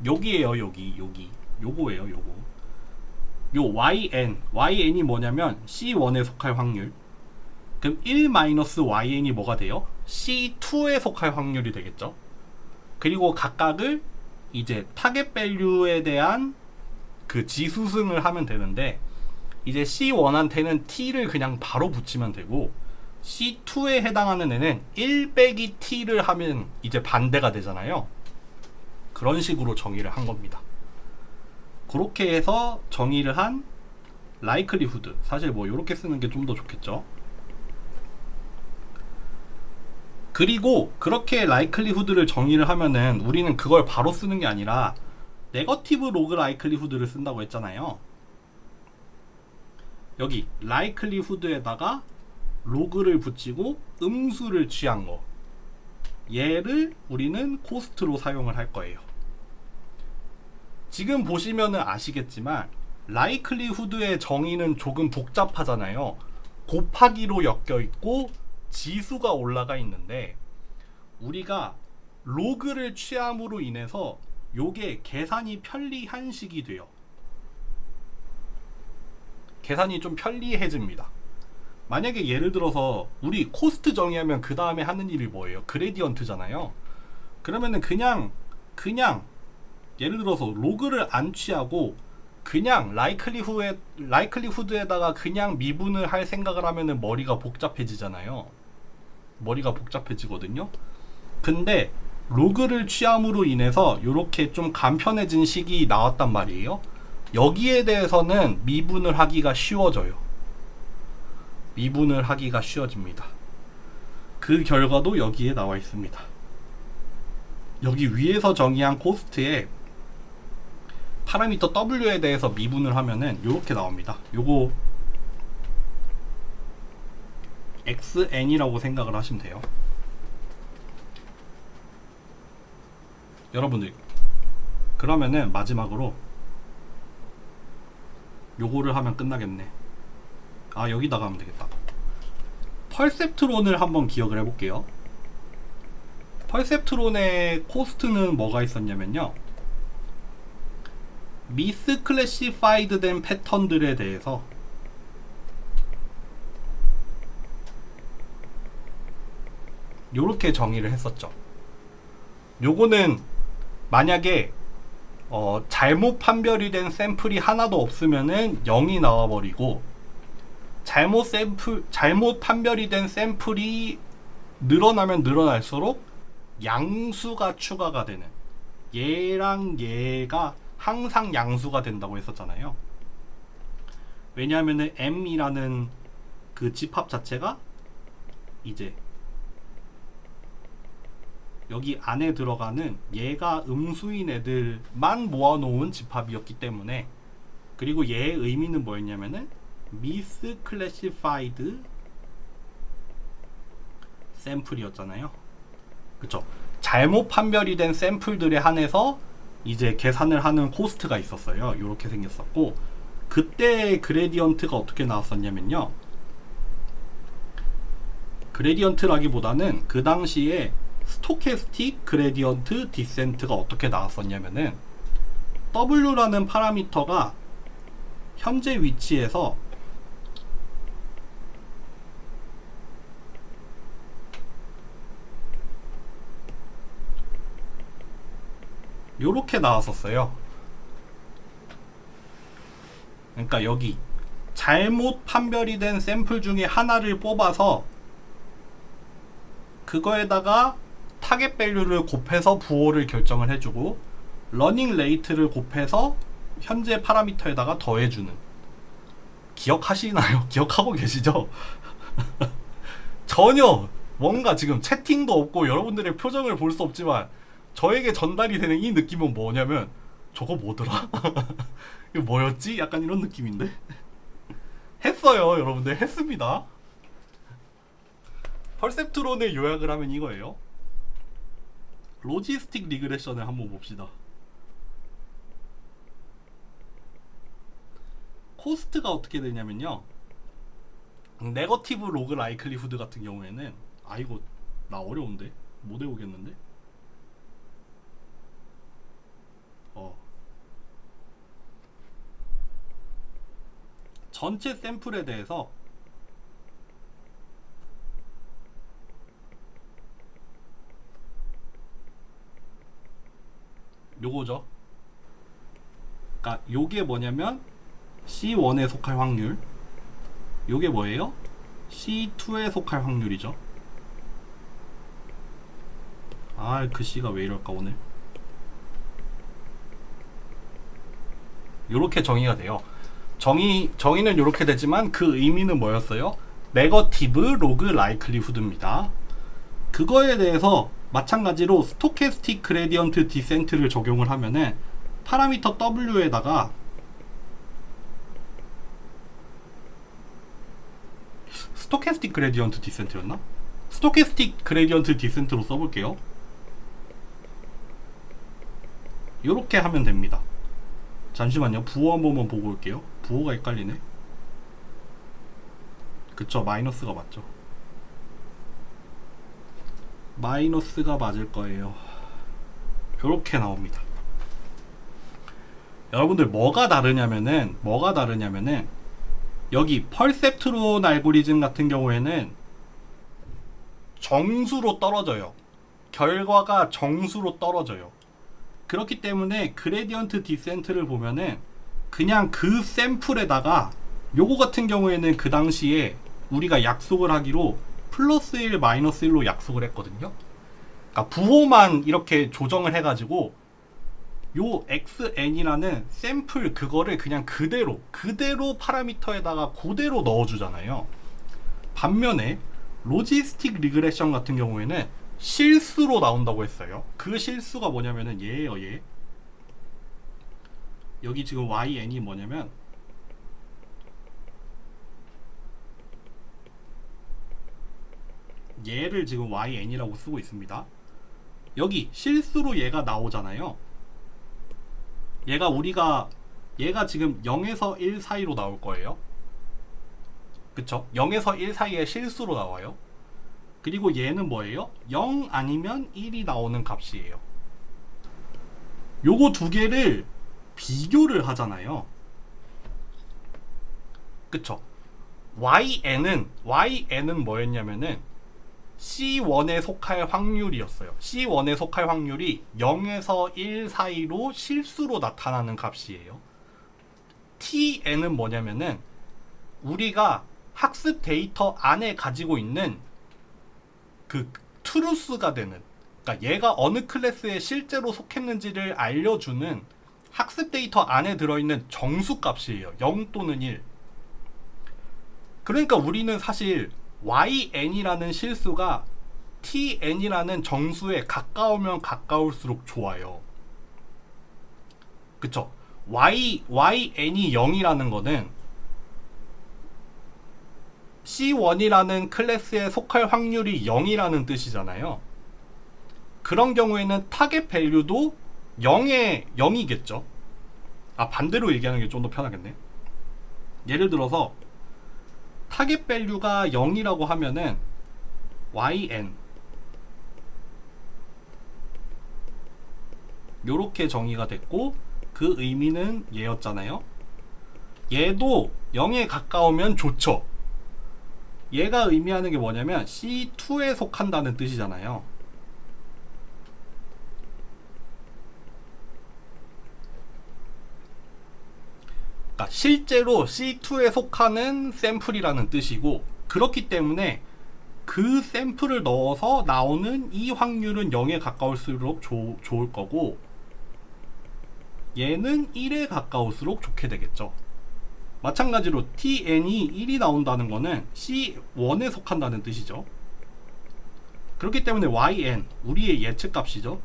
여기에요, 요거예요, 요거. 요 YN이 뭐냐면 C1에 속할 확률. 그럼 1-YN이 뭐가 돼요? C2에 속할 확률이 되겠죠. 그리고 각각을 이제 타겟 밸류에 대한 그 지수승을 하면 되는데, 이제 C1한테는 T를 그냥 바로 붙이면 되고, C2에 해당하는 애는 1 빼기 t를 하면 이제 반대가 되잖아요. 그런 식으로 정의를 한 겁니다. 그렇게 해서 정의를 한 likelihood, 사실 뭐 이렇게 쓰는 게 좀 더 좋겠죠. 그리고 그렇게 likelihood를 정의를 하면은 우리는 그걸 바로 쓰는 게 아니라 네거티브 로그 likelihood를 쓴다고 했잖아요. 여기 likelihood에다가 로그를 붙이고 음수를 취한 거, 얘를 우리는 코스트로 사용을 할 거예요. 지금 보시면은 아시겠지만 likelihood의 정의는 조금 복잡하잖아요. 곱하기로 엮여 있고 지수가 올라가 있는데, 우리가 로그를 취함으로 인해서 요게 계산이 편리한식이 돼요. 계산이 좀 편리해집니다. 만약에 예를 들어서 우리 코스트 정의하면 그 다음에 하는 일이 뭐예요? 그레디언트잖아요. 그러면은 그냥 예를 들어서 로그를 안 취하고 그냥 likelihood에다가 그냥 미분을 할 생각을 하면은 머리가 복잡해지잖아요. 머리가 복잡해지거든요. 근데 로그를 취함으로 인해서 이렇게 좀 간편해진 식이 나왔단 말이에요. 여기에 대해서는 미분을 하기가 쉬워져요. 미분을 하기가 쉬워집니다. 그 결과도 여기에 나와 있습니다. 여기 위에서 정의한 코스트에 파라미터 W에 대해서 미분을 하면은 이렇게 나옵니다. 요거 XN이라고 생각을 하시면 돼요. 여러분들, 그러면은 마지막으로 요거를 하면 끝나겠네. 아, 여기다가 하면 되겠다. 펄셉트론을 한번 기억을 해볼게요. 펄셉트론의 코스트는 뭐가 있었냐면요, 미스클래시파이드 된 패턴들에 대해서 요렇게 정의를 했었죠. 요거는 만약에 잘못 판별이 된 샘플이 하나도 없으면은 0이 나와버리고, 잘못 판별이 된 샘플이 늘어나면 늘어날수록 양수가 추가가 되는, 얘랑 얘가 항상 양수가 된다고 했었잖아요. 왜냐하면은 m이라는 그 집합 자체가 이제 여기 안에 들어가는 얘가 음수인 애들만 모아놓은 집합이었기 때문에, 그리고 얘의 의미는 뭐였냐면은 misclassified 샘플이었잖아요. 그쵸? 잘못 판별이 된 샘플들에 한해서 이제 계산을 하는 코스트가 있었어요. 이렇게 생겼었고, 그때 그레디언트가 어떻게 나왔었냐면요, 그레디언트라기보다는 그 당시에 스토캐스틱 그레디언트 디센트가 어떻게 나왔었냐면은, W라는 파라미터가 현재 위치에서 요렇게 나왔었어요. 그러니까 여기 잘못 판별이 된 샘플 중에 하나를 뽑아서 그거에다가 타겟 밸류를 곱해서 부호를 결정을 해주고, 러닝 레이트를 곱해서 현재 파라미터에다가 더해주는, 기억하시나요? 기억하고 계시죠? 전혀 뭔가 지금 채팅도 없고 여러분들의 표정을 볼 수 없지만 저에게 전달이 되는 이 느낌은 뭐냐면, 저거 뭐더라? 이거 뭐였지? 약간 이런 느낌인데. 했어요. 여러분들 했습니다. 펄셉트론의 요약을 하면 이거예요. 로지스틱 리그레션을 한번 봅시다. 코스트가 어떻게 되냐면요, 네거티브 로그 라이클리후드 같은 경우에는, 이거 나 어려운데? 못 외우겠는데? 전체 샘플에 대해서 요거죠. 그러니까 요게 뭐냐면 C1에 속할 확률, 요게 뭐예요? C2에 속할 확률이죠. 아, 글씨가 왜 이럴까 오늘. 요렇게 정의가 돼요. 정의는 요렇게 되지만 그 의미는 뭐였어요? 네거티브 로그 라이클리후드입니다. 그거에 대해서 마찬가지로 스토캐스틱 그레디언트 디센트를 적용을 하면은 파라미터 W에다가 스토캐스틱 그레디언트 디센트였나? 스토캐스틱 그레디언트 디센트로 써볼게요. 요렇게 하면 됩니다. 잠시만요. 부호 한 번만 보고 올게요. 부호가 헷갈리네. 그쵸, 마이너스가 맞죠. 마이너스가 맞을 거예요. 요렇게 나옵니다. 여러분들 뭐가 다르냐면은 여기 펄셉트론 알고리즘 같은 경우에는 정수로 떨어져요. 결과가 정수로 떨어져요. 그렇기 때문에 그레디언트 디센트를 보면은 그냥 그 샘플에다가 요거 같은 경우에는 그 당시에 우리가 약속을 하기로 플러스 1 마이너스 1로 약속을 했거든요. 그러니까 부호만 이렇게 조정을 해가지고 요 xn이라는 샘플 그거를 그냥 그대로 파라미터에다가 그대로 넣어주잖아요. 반면에 로지스틱 리그레션 같은 경우에는 실수로 나온다고 했어요. 그 실수가 뭐냐면은 얘예요. 얘. 여기 지금 yn이 뭐냐면 얘를 지금 yn이라고 쓰고 있습니다. 여기 실수로 얘가 나오잖아요. 얘가 지금 0에서 1 사이로 나올 거예요. 그쵸? 0에서 1 사이에 실수로 나와요. 그리고 얘는 뭐예요? 0 아니면 1이 나오는 값이에요. 요거 두 개를 비교를 하잖아요. 그쵸?yn은 뭐였냐면은 C1에 속할 확률이었어요. C1에 속할 확률이 0에서 1 사이로 실수로 나타나는 값이에요. Tn은 뭐냐면은 우리가 학습 데이터 안에 가지고 있는 그 트루스가 되는, 그러니까 얘가 어느 클래스에 실제로 속했는지를 알려주는 학습 데이터 안에 들어있는 정수 값이에요. 0 또는 1. 그러니까 우리는 사실 yn이라는 실수가 tn이라는 정수에 가까우면 가까울수록 좋아요. 그쵸? yn이 0이라는 거는 C1이라는 클래스에 속할 확률이 0이라는 뜻이잖아요. 그런 경우에는 타겟 밸류도 0이겠죠. 반대로 얘기하는 게 좀 더 편하겠네. 예를 들어서 타겟 밸류가 0이라고 하면은 yn 요렇게 정의가 됐고 그 의미는 얘였잖아요. 얘도 0에 가까우면 좋죠. 얘가 의미하는 게 뭐냐면 C2에 속한다는 뜻이잖아요. 그러니까 실제로 C2에 속하는 샘플이라는 뜻이고, 그렇기 때문에 그 샘플을 넣어서 나오는 이 확률은 0에 가까울수록 좋을 거고, 얘는 1에 가까울수록 좋게 되겠죠. 마찬가지로 tn이 1이 나온다는 거는 C1에 속한다는 뜻이죠. 그렇기 때문에 yn, 우리의 예측값이죠.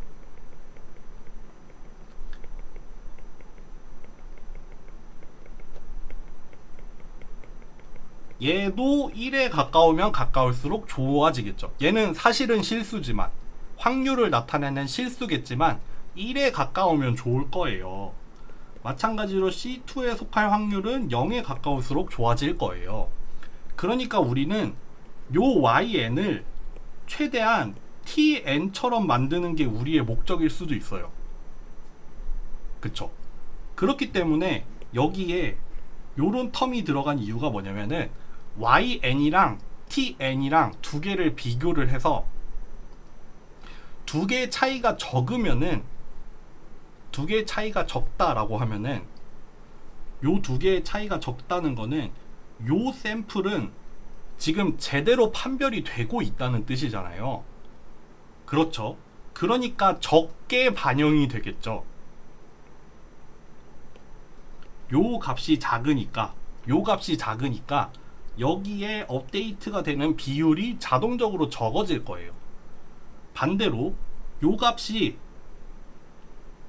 얘도 1에 가까우면 가까울수록 좋아지겠죠. 얘는 사실은 실수지만, 확률을 나타내는 실수겠지만 1에 가까우면 좋을 거예요. 마찬가지로 C2에 속할 확률은 0에 가까울수록 좋아질 거예요. 그러니까 우리는 요 yn을 최대한 tn처럼 만드는 게 우리의 목적일 수도 있어요. 그쵸? 그렇기 때문에 여기에 요런 텀이 들어간 이유가 뭐냐면은 yn이랑 tn이랑 두 개를 비교를 해서 두 개의 차이가 적으면은, 두 개의 차이가 적다라고 하면은, 요 두 개의 차이가 적다는 거는 요 샘플은 지금 제대로 판별이 되고 있다는 뜻이잖아요. 그렇죠. 그러니까 적게 반영이 되겠죠. 요 값이 작으니까 여기에 업데이트가 되는 비율이 자동적으로 적어질 거예요. 반대로 요 값이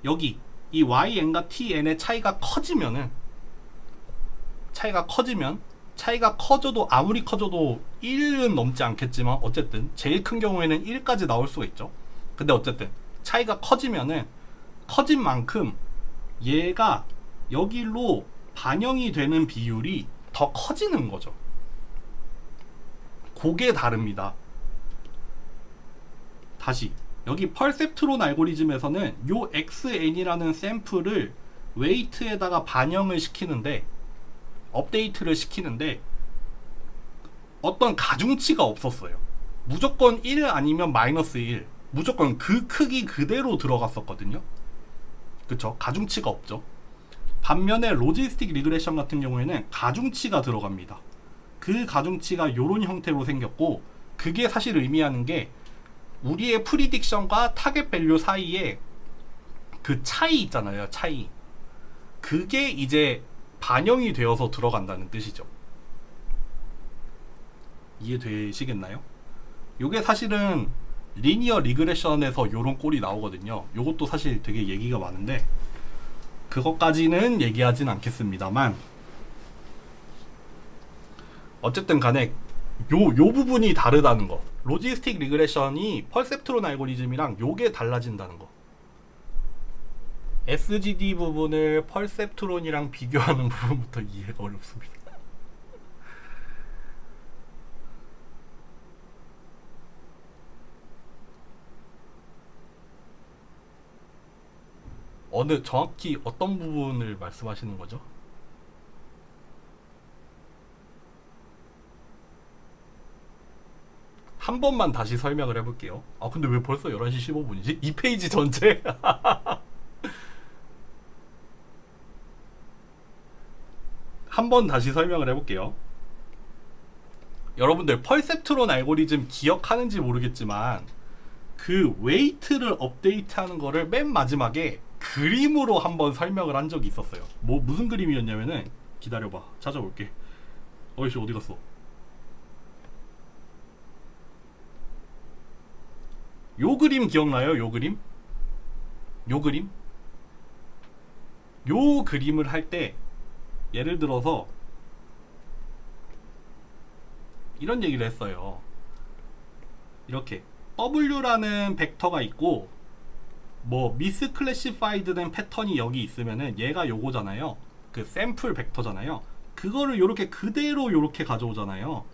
여기 이 YN과 TN의 차이가 커지면 차이가 커져도 아무리 커져도 1은 넘지 않겠지만 어쨌든 제일 큰 경우에는 1까지 나올 수가 있죠. 근데 어쨌든 차이가 커지면은 커진 만큼 얘가 여기로 반영이 되는 비율이 더 커지는 거죠. 그게 다릅니다. 다시 여기 퍼셉트론 알고리즘에서는 요 XN이라는 샘플을 웨이트에다가 반영을 시키는데 업데이트를 시키는데 어떤 가중치가 없었어요. 무조건 1 아니면 마이너스 1 무조건 그 크기 그대로 들어갔었거든요. 그쵸? 가중치가 없죠. 반면에 로지스틱 리그레션 같은 경우에는 가중치가 들어갑니다. 그 가중치가 이런 형태로 생겼고 그게 사실 의미하는 게 우리의 프리딕션과 타겟 밸류 사이에 그 차이 있잖아요. 차이. 그게 이제 반영이 되어서 들어간다는 뜻이죠. 이해되시겠나요? 요게 사실은 리니어 리그레션에서 요런 꼴이 나오거든요. 요것도 사실 되게 얘기가 많은데 그것까지는 얘기하진 않겠습니다만 어쨌든 간에 요 부분이 다르다는 거. 로지스틱 리그레션이 퍼셉트론 알고리즘이랑 요게 달라진다는 거. SGD 부분을 퍼셉트론이랑 비교하는 부분부터 이해가 어렵습니다. 정확히 어떤 부분을 말씀하시는 거죠? 한 번만 다시 설명을 해볼게요. 아 근데 왜 벌써 11시 15분이지? 이 페이지 전체? 한 번 다시 설명을 해볼게요. 여러분들 퍼셉트론 알고리즘 기억하는지 모르겠지만 그 웨이트를 업데이트하는 거를 맨 마지막에 그림으로 한번 설명을 한 적이 있었어요. 무슨 그림이었냐면은 기다려봐 찾아볼게. 어이씨 어디 갔어? 요 그림 기억나요? 요 그림? 요 그림을 할 때 예를 들어서 이런 얘기를 했어요. 이렇게 W라는 벡터가 있고 뭐 미스클래시파이드 된 패턴이 여기 있으면은 얘가 요거잖아요. 그 샘플 벡터잖아요. 그거를 요렇게 그대로 요렇게 가져오잖아요.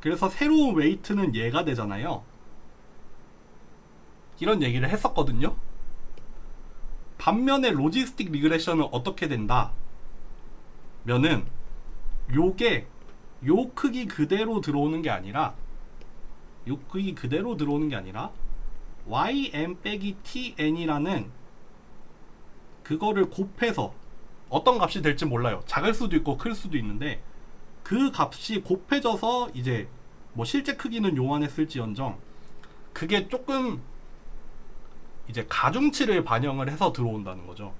그래서 새로운 웨이트는 얘가 되잖아요. 이런 얘기를 했었거든요. 반면에 로지스틱 리그레션은 어떻게 된다? 면은 요게 요 크기 그대로 들어오는 게 아니라 yn 빼기 tn이라는 그거를 곱해서 어떤 값이 될지 몰라요. 작을 수도 있고 클 수도 있는데 그 값이 곱해져서 이제 뭐 실제 크기는 요만했을지언정 그게 조금 이제 가중치를 반영을 해서 들어온다는 거죠.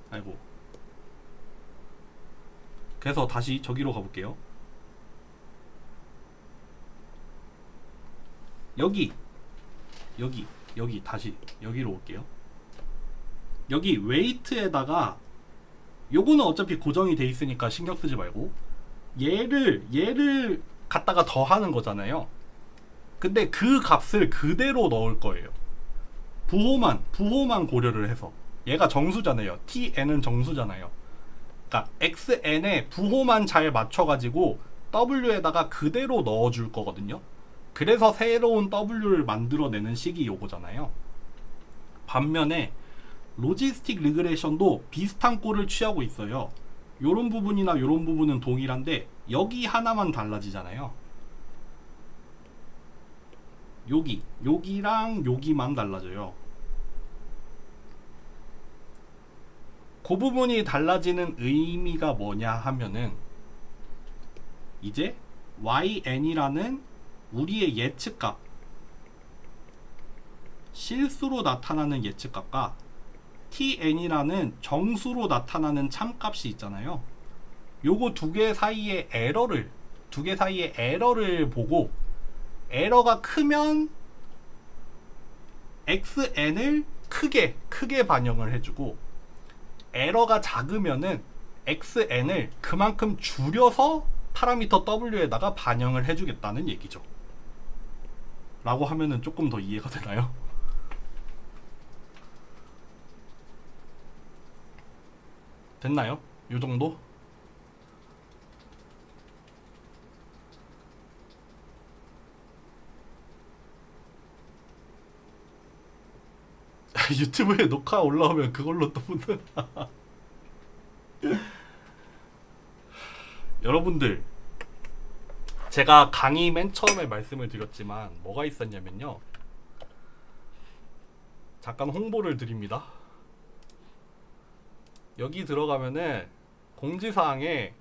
아이고. 그래서 다시 저기로 가볼게요. 여기 다시 여기로 올게요. 여기 웨이트에다가 요거는 어차피 고정이 돼 있으니까 신경 쓰지 말고 얘를 갖다가 더하는 거잖아요. 근데 그 값을 그대로 넣을 거예요. 부호만 고려를 해서 얘가 정수잖아요. tn은 정수잖아요. 그러니까 xn에 부호만 잘 맞춰가지고 w에다가 그대로 넣어줄 거거든요. 그래서 새로운 w를 만들어내는 식이 요거잖아요. 반면에 로지스틱 리그레션도 비슷한 꼴을 취하고 있어요. 요런 부분이나 요런 부분은 동일한데 여기 하나만 달라지잖아요. 여기랑 여기만 달라져요. 그 부분이 달라지는 의미가 뭐냐 하면은 이제yn이라는 우리의 예측값, 실수로 나타나는 예측값과 tn이라는 정수로 나타나는 참값이 있잖아요. 요거 두 개 사이의 에러를 보고, 에러가 크면 xn을 크게 반영을 해주고, 에러가 작으면은 xn을 그만큼 줄여서 파라미터 w에다가 반영을 해주겠다는 얘기죠. 라고 하면은 조금 더 이해가 되나요? 됐나요? 요 정도? 유튜브에 녹화 올라오면 그걸로 또 보는. 여러분들, 제가 강의 맨 처음에 말씀을 드렸지만 뭐가 있었냐면요, 잠깐 홍보를 드립니다. 여기 들어가면은 공지사항에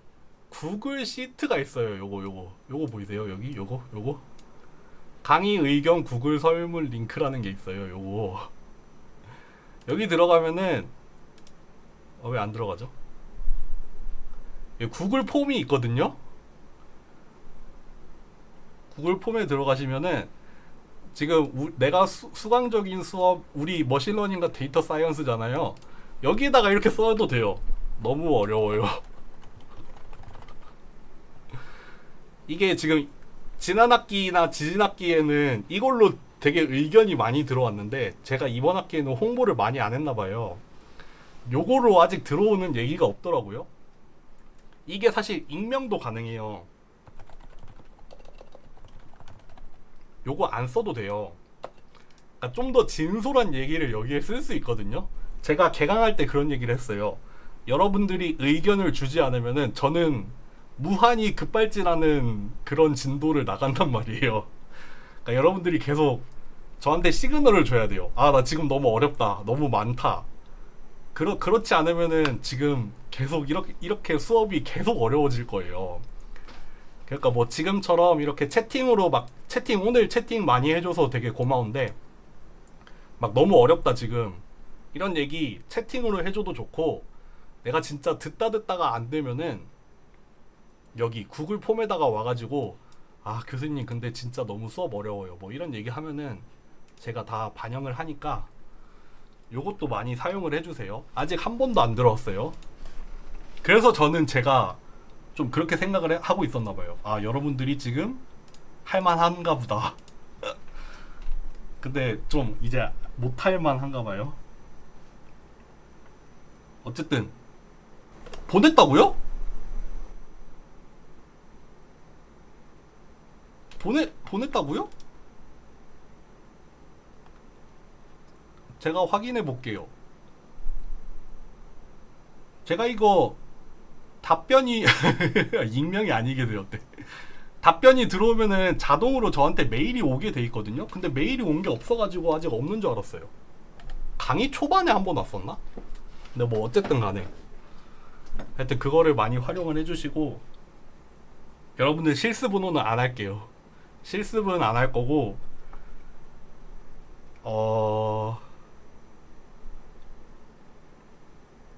구글 시트가 있어요. 요거 보이세요? 여기 요거 강의 의견 구글 설문 링크라는 게 있어요. 요거 여기 들어가면은 왜 안 들어가죠? 구글 폼이 있거든요. 구글 폼에 들어가시면은 지금 내가 수강적인 수업, 우리 머신러닝과 데이터 사이언스잖아요. 여기에다가 이렇게 써도 돼요. 너무 어려워요. 이게 지금 지난 학기나 지진 학기에는 이걸로 되게 의견이 많이 들어왔는데 제가 이번 학기에는 홍보를 많이 안 했나봐요. 요거로 아직 들어오는 얘기가 없더라고요. 이게 사실 익명도 가능해요. 요거 안 써도 돼요. 그러니까 좀 더 진솔한 얘기를 여기에 쓸 수 있거든요. 제가 개강할 때 그런 얘기를 했어요. 여러분들이 의견을 주지 않으면은 저는 무한히 급발진하는 그런 진도를 나간단 말이에요. 그러니까 여러분들이 계속 저한테 시그널을 줘야 돼요. 아, 나 지금 너무 어렵다, 너무 많다. 그렇지 않으면은 지금 계속 이렇게 수업이 계속 어려워질 거예요. 그러니까 뭐 지금처럼 이렇게 채팅으로 막 오늘 채팅 많이 해줘서 되게 고마운데, 막 너무 어렵다 지금, 이런 얘기 채팅으로 해줘도 좋고, 내가 진짜 듣다가 안 되면은 여기 구글 폼에다가 와가지고, 아 교수님 근데 진짜 너무 수업 어려워요, 뭐 이런 얘기 하면은 제가 다 반영을 하니까 요것도 많이 사용을 해주세요. 아직 한 번도 안 들어왔어요. 그래서 저는 제가 좀 그렇게 생각을 하고 있었나봐요. 아, 여러분들이 지금 할만한가 보다. 근데 좀 이제 못할만한가 봐요. 어쨌든 보냈다고요? 보냈다고요? 제가 확인해 볼게요. 제가 이거 답변이 익명이 아니게 되었대. 답변이 들어오면은 자동으로 저한테 메일이 오게 돼 있거든요. 근데 메일이 온 게 없어가지고 아직 없는 줄 알았어요. 강의 초반에 한 번 왔었나? 근데 뭐 어쨌든 간에 하여튼 그거를 많이 활용을 해주시고, 여러분들 실습번호는 안 할게요. 실습은 안 할 거고,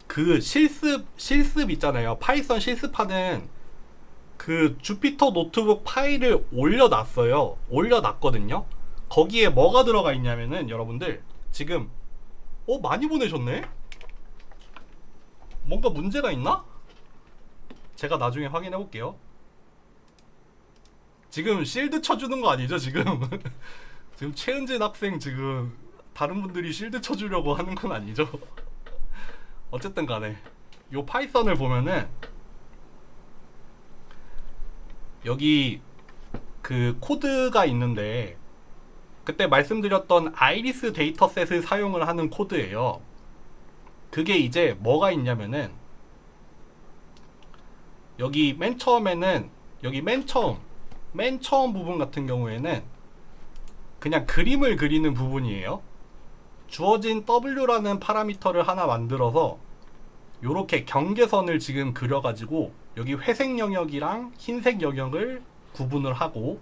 그 실습 있잖아요. 파이썬 실습하는 그 주피터 노트북 파일을 올려놨거든요. 거기에 뭐가 들어가 있냐면은, 여러분들 지금 많이 보내셨네? 뭔가 문제가 있나? 제가 나중에 확인해 볼게요. 지금 실드 쳐주는 거 아니죠 지금? 지금 최은진 학생 지금 다른 분들이 실드 쳐주려고 하는 건 아니죠? 어쨌든 간에 요 파이썬을 보면은 여기 그 코드가 있는데, 그때 말씀드렸던 아이리스 데이터셋을 사용을 하는 코드예요. 그게 이제 뭐가 있냐면은, 여기 맨 처음에는, 여기 맨 처음 부분 같은 경우에는 그냥 그림을 그리는 부분이에요. 주어진 w라는 파라미터를 하나 만들어서 요렇게 경계선을 지금 그려가지고 여기 회색 영역이랑 흰색 영역을 구분을 하고,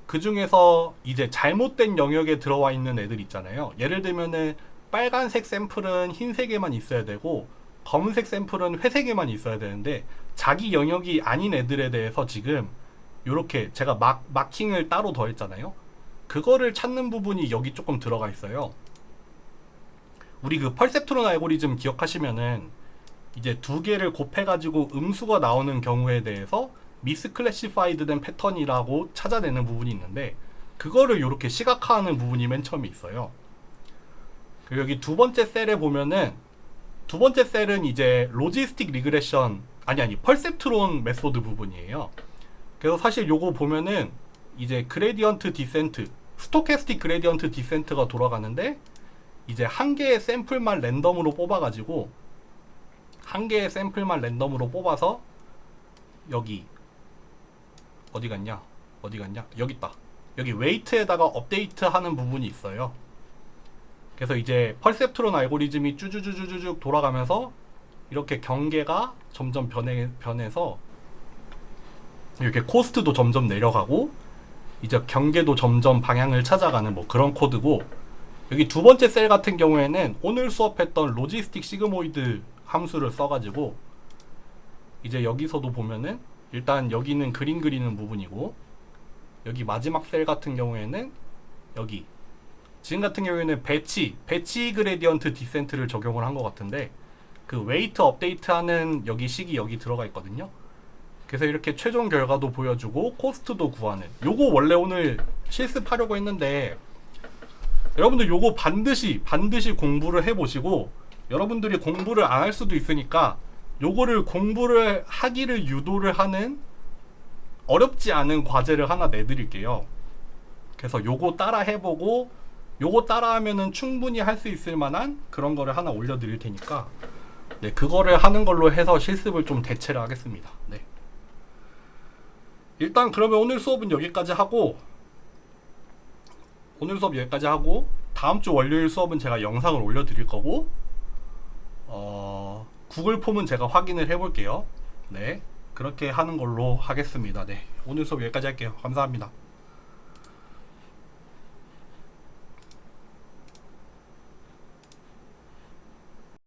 그 중에서 이제 잘못된 영역에 들어와 있는 애들 있잖아요. 예를 들면은 빨간색 샘플은 흰색에만 있어야 되고 검은색 샘플은 회색에만 있어야 되는데, 자기 영역이 아닌 애들에 대해서 지금 요렇게 제가 마킹을 따로 더했잖아요. 그거를 찾는 부분이 여기 조금 들어가 있어요. 우리 그 펄셉트론 알고리즘 기억하시면은 이제 두 개를 곱해가지고 음수가 나오는 경우에 대해서 미스클래시파이드 된 패턴이라고 찾아내는 부분이 있는데, 그거를 이렇게 시각화하는 부분이 맨 처음에 있어요. 그리고 여기 두 번째 셀에 보면은, 두 번째 셀은 이제 로지스틱 리그레션, 아니 펄셉트론 메소드 부분이에요. 그래서 사실 요거 보면은 이제 그레디언트 디센트, 스토캐스틱 그레디언트 디센트가 돌아가는데, 이제 한 개의 샘플만 랜덤으로 뽑아가지고 한 개의 샘플만 랜덤으로 뽑아서 여기 어디 갔냐 여기 있다. 여기 웨이트에다가 업데이트 하는 부분이 있어요. 그래서 이제 펄셉트론 알고리즘이 쭈쭈쭈쭈쭉 돌아가면서 이렇게 경계가 점점 변해서 이렇게 코스트도 점점 내려가고 이제 경계도 점점 방향을 찾아가는 뭐 그런 코드고, 여기 두 번째 셀 같은 경우에는 오늘 수업했던 로지스틱 시그모이드 함수를 써가지고 이제 여기서도 보면은 일단 여기는 그림 그리는 부분이고, 여기 마지막 셀 같은 경우에는 여기 지금 같은 경우에는 배치 그레디언트 디센트를 적용을 한 것 같은데, 그 웨이트 업데이트 하는 여기 식이 여기 들어가 있거든요. 그래서 이렇게 최종 결과도 보여주고 코스트도 구하는, 요거 원래 오늘 실습하려고 했는데 여러분들 요거 반드시 공부를 해보시고, 여러분들이 공부를 안 할 수도 있으니까 요거를 공부를 하기를 유도를 하는 어렵지 않은 과제를 하나 내드릴게요. 그래서 요거 따라 해보고, 요거 따라 하면은 충분히 할 수 있을 만한 그런 거를 하나 올려드릴 테니까, 네, 그거를 하는 걸로 해서 실습을 좀 대체를 하겠습니다. 네. 일단 그러면 오늘 수업은 여기까지 하고, 다음 주 월요일 수업은 제가 영상을 올려드릴 거고, 구글 폼은 제가 확인을 해볼게요. 네, 그렇게 하는 걸로 하겠습니다. 네, 오늘 수업 여기까지 할게요. 감사합니다.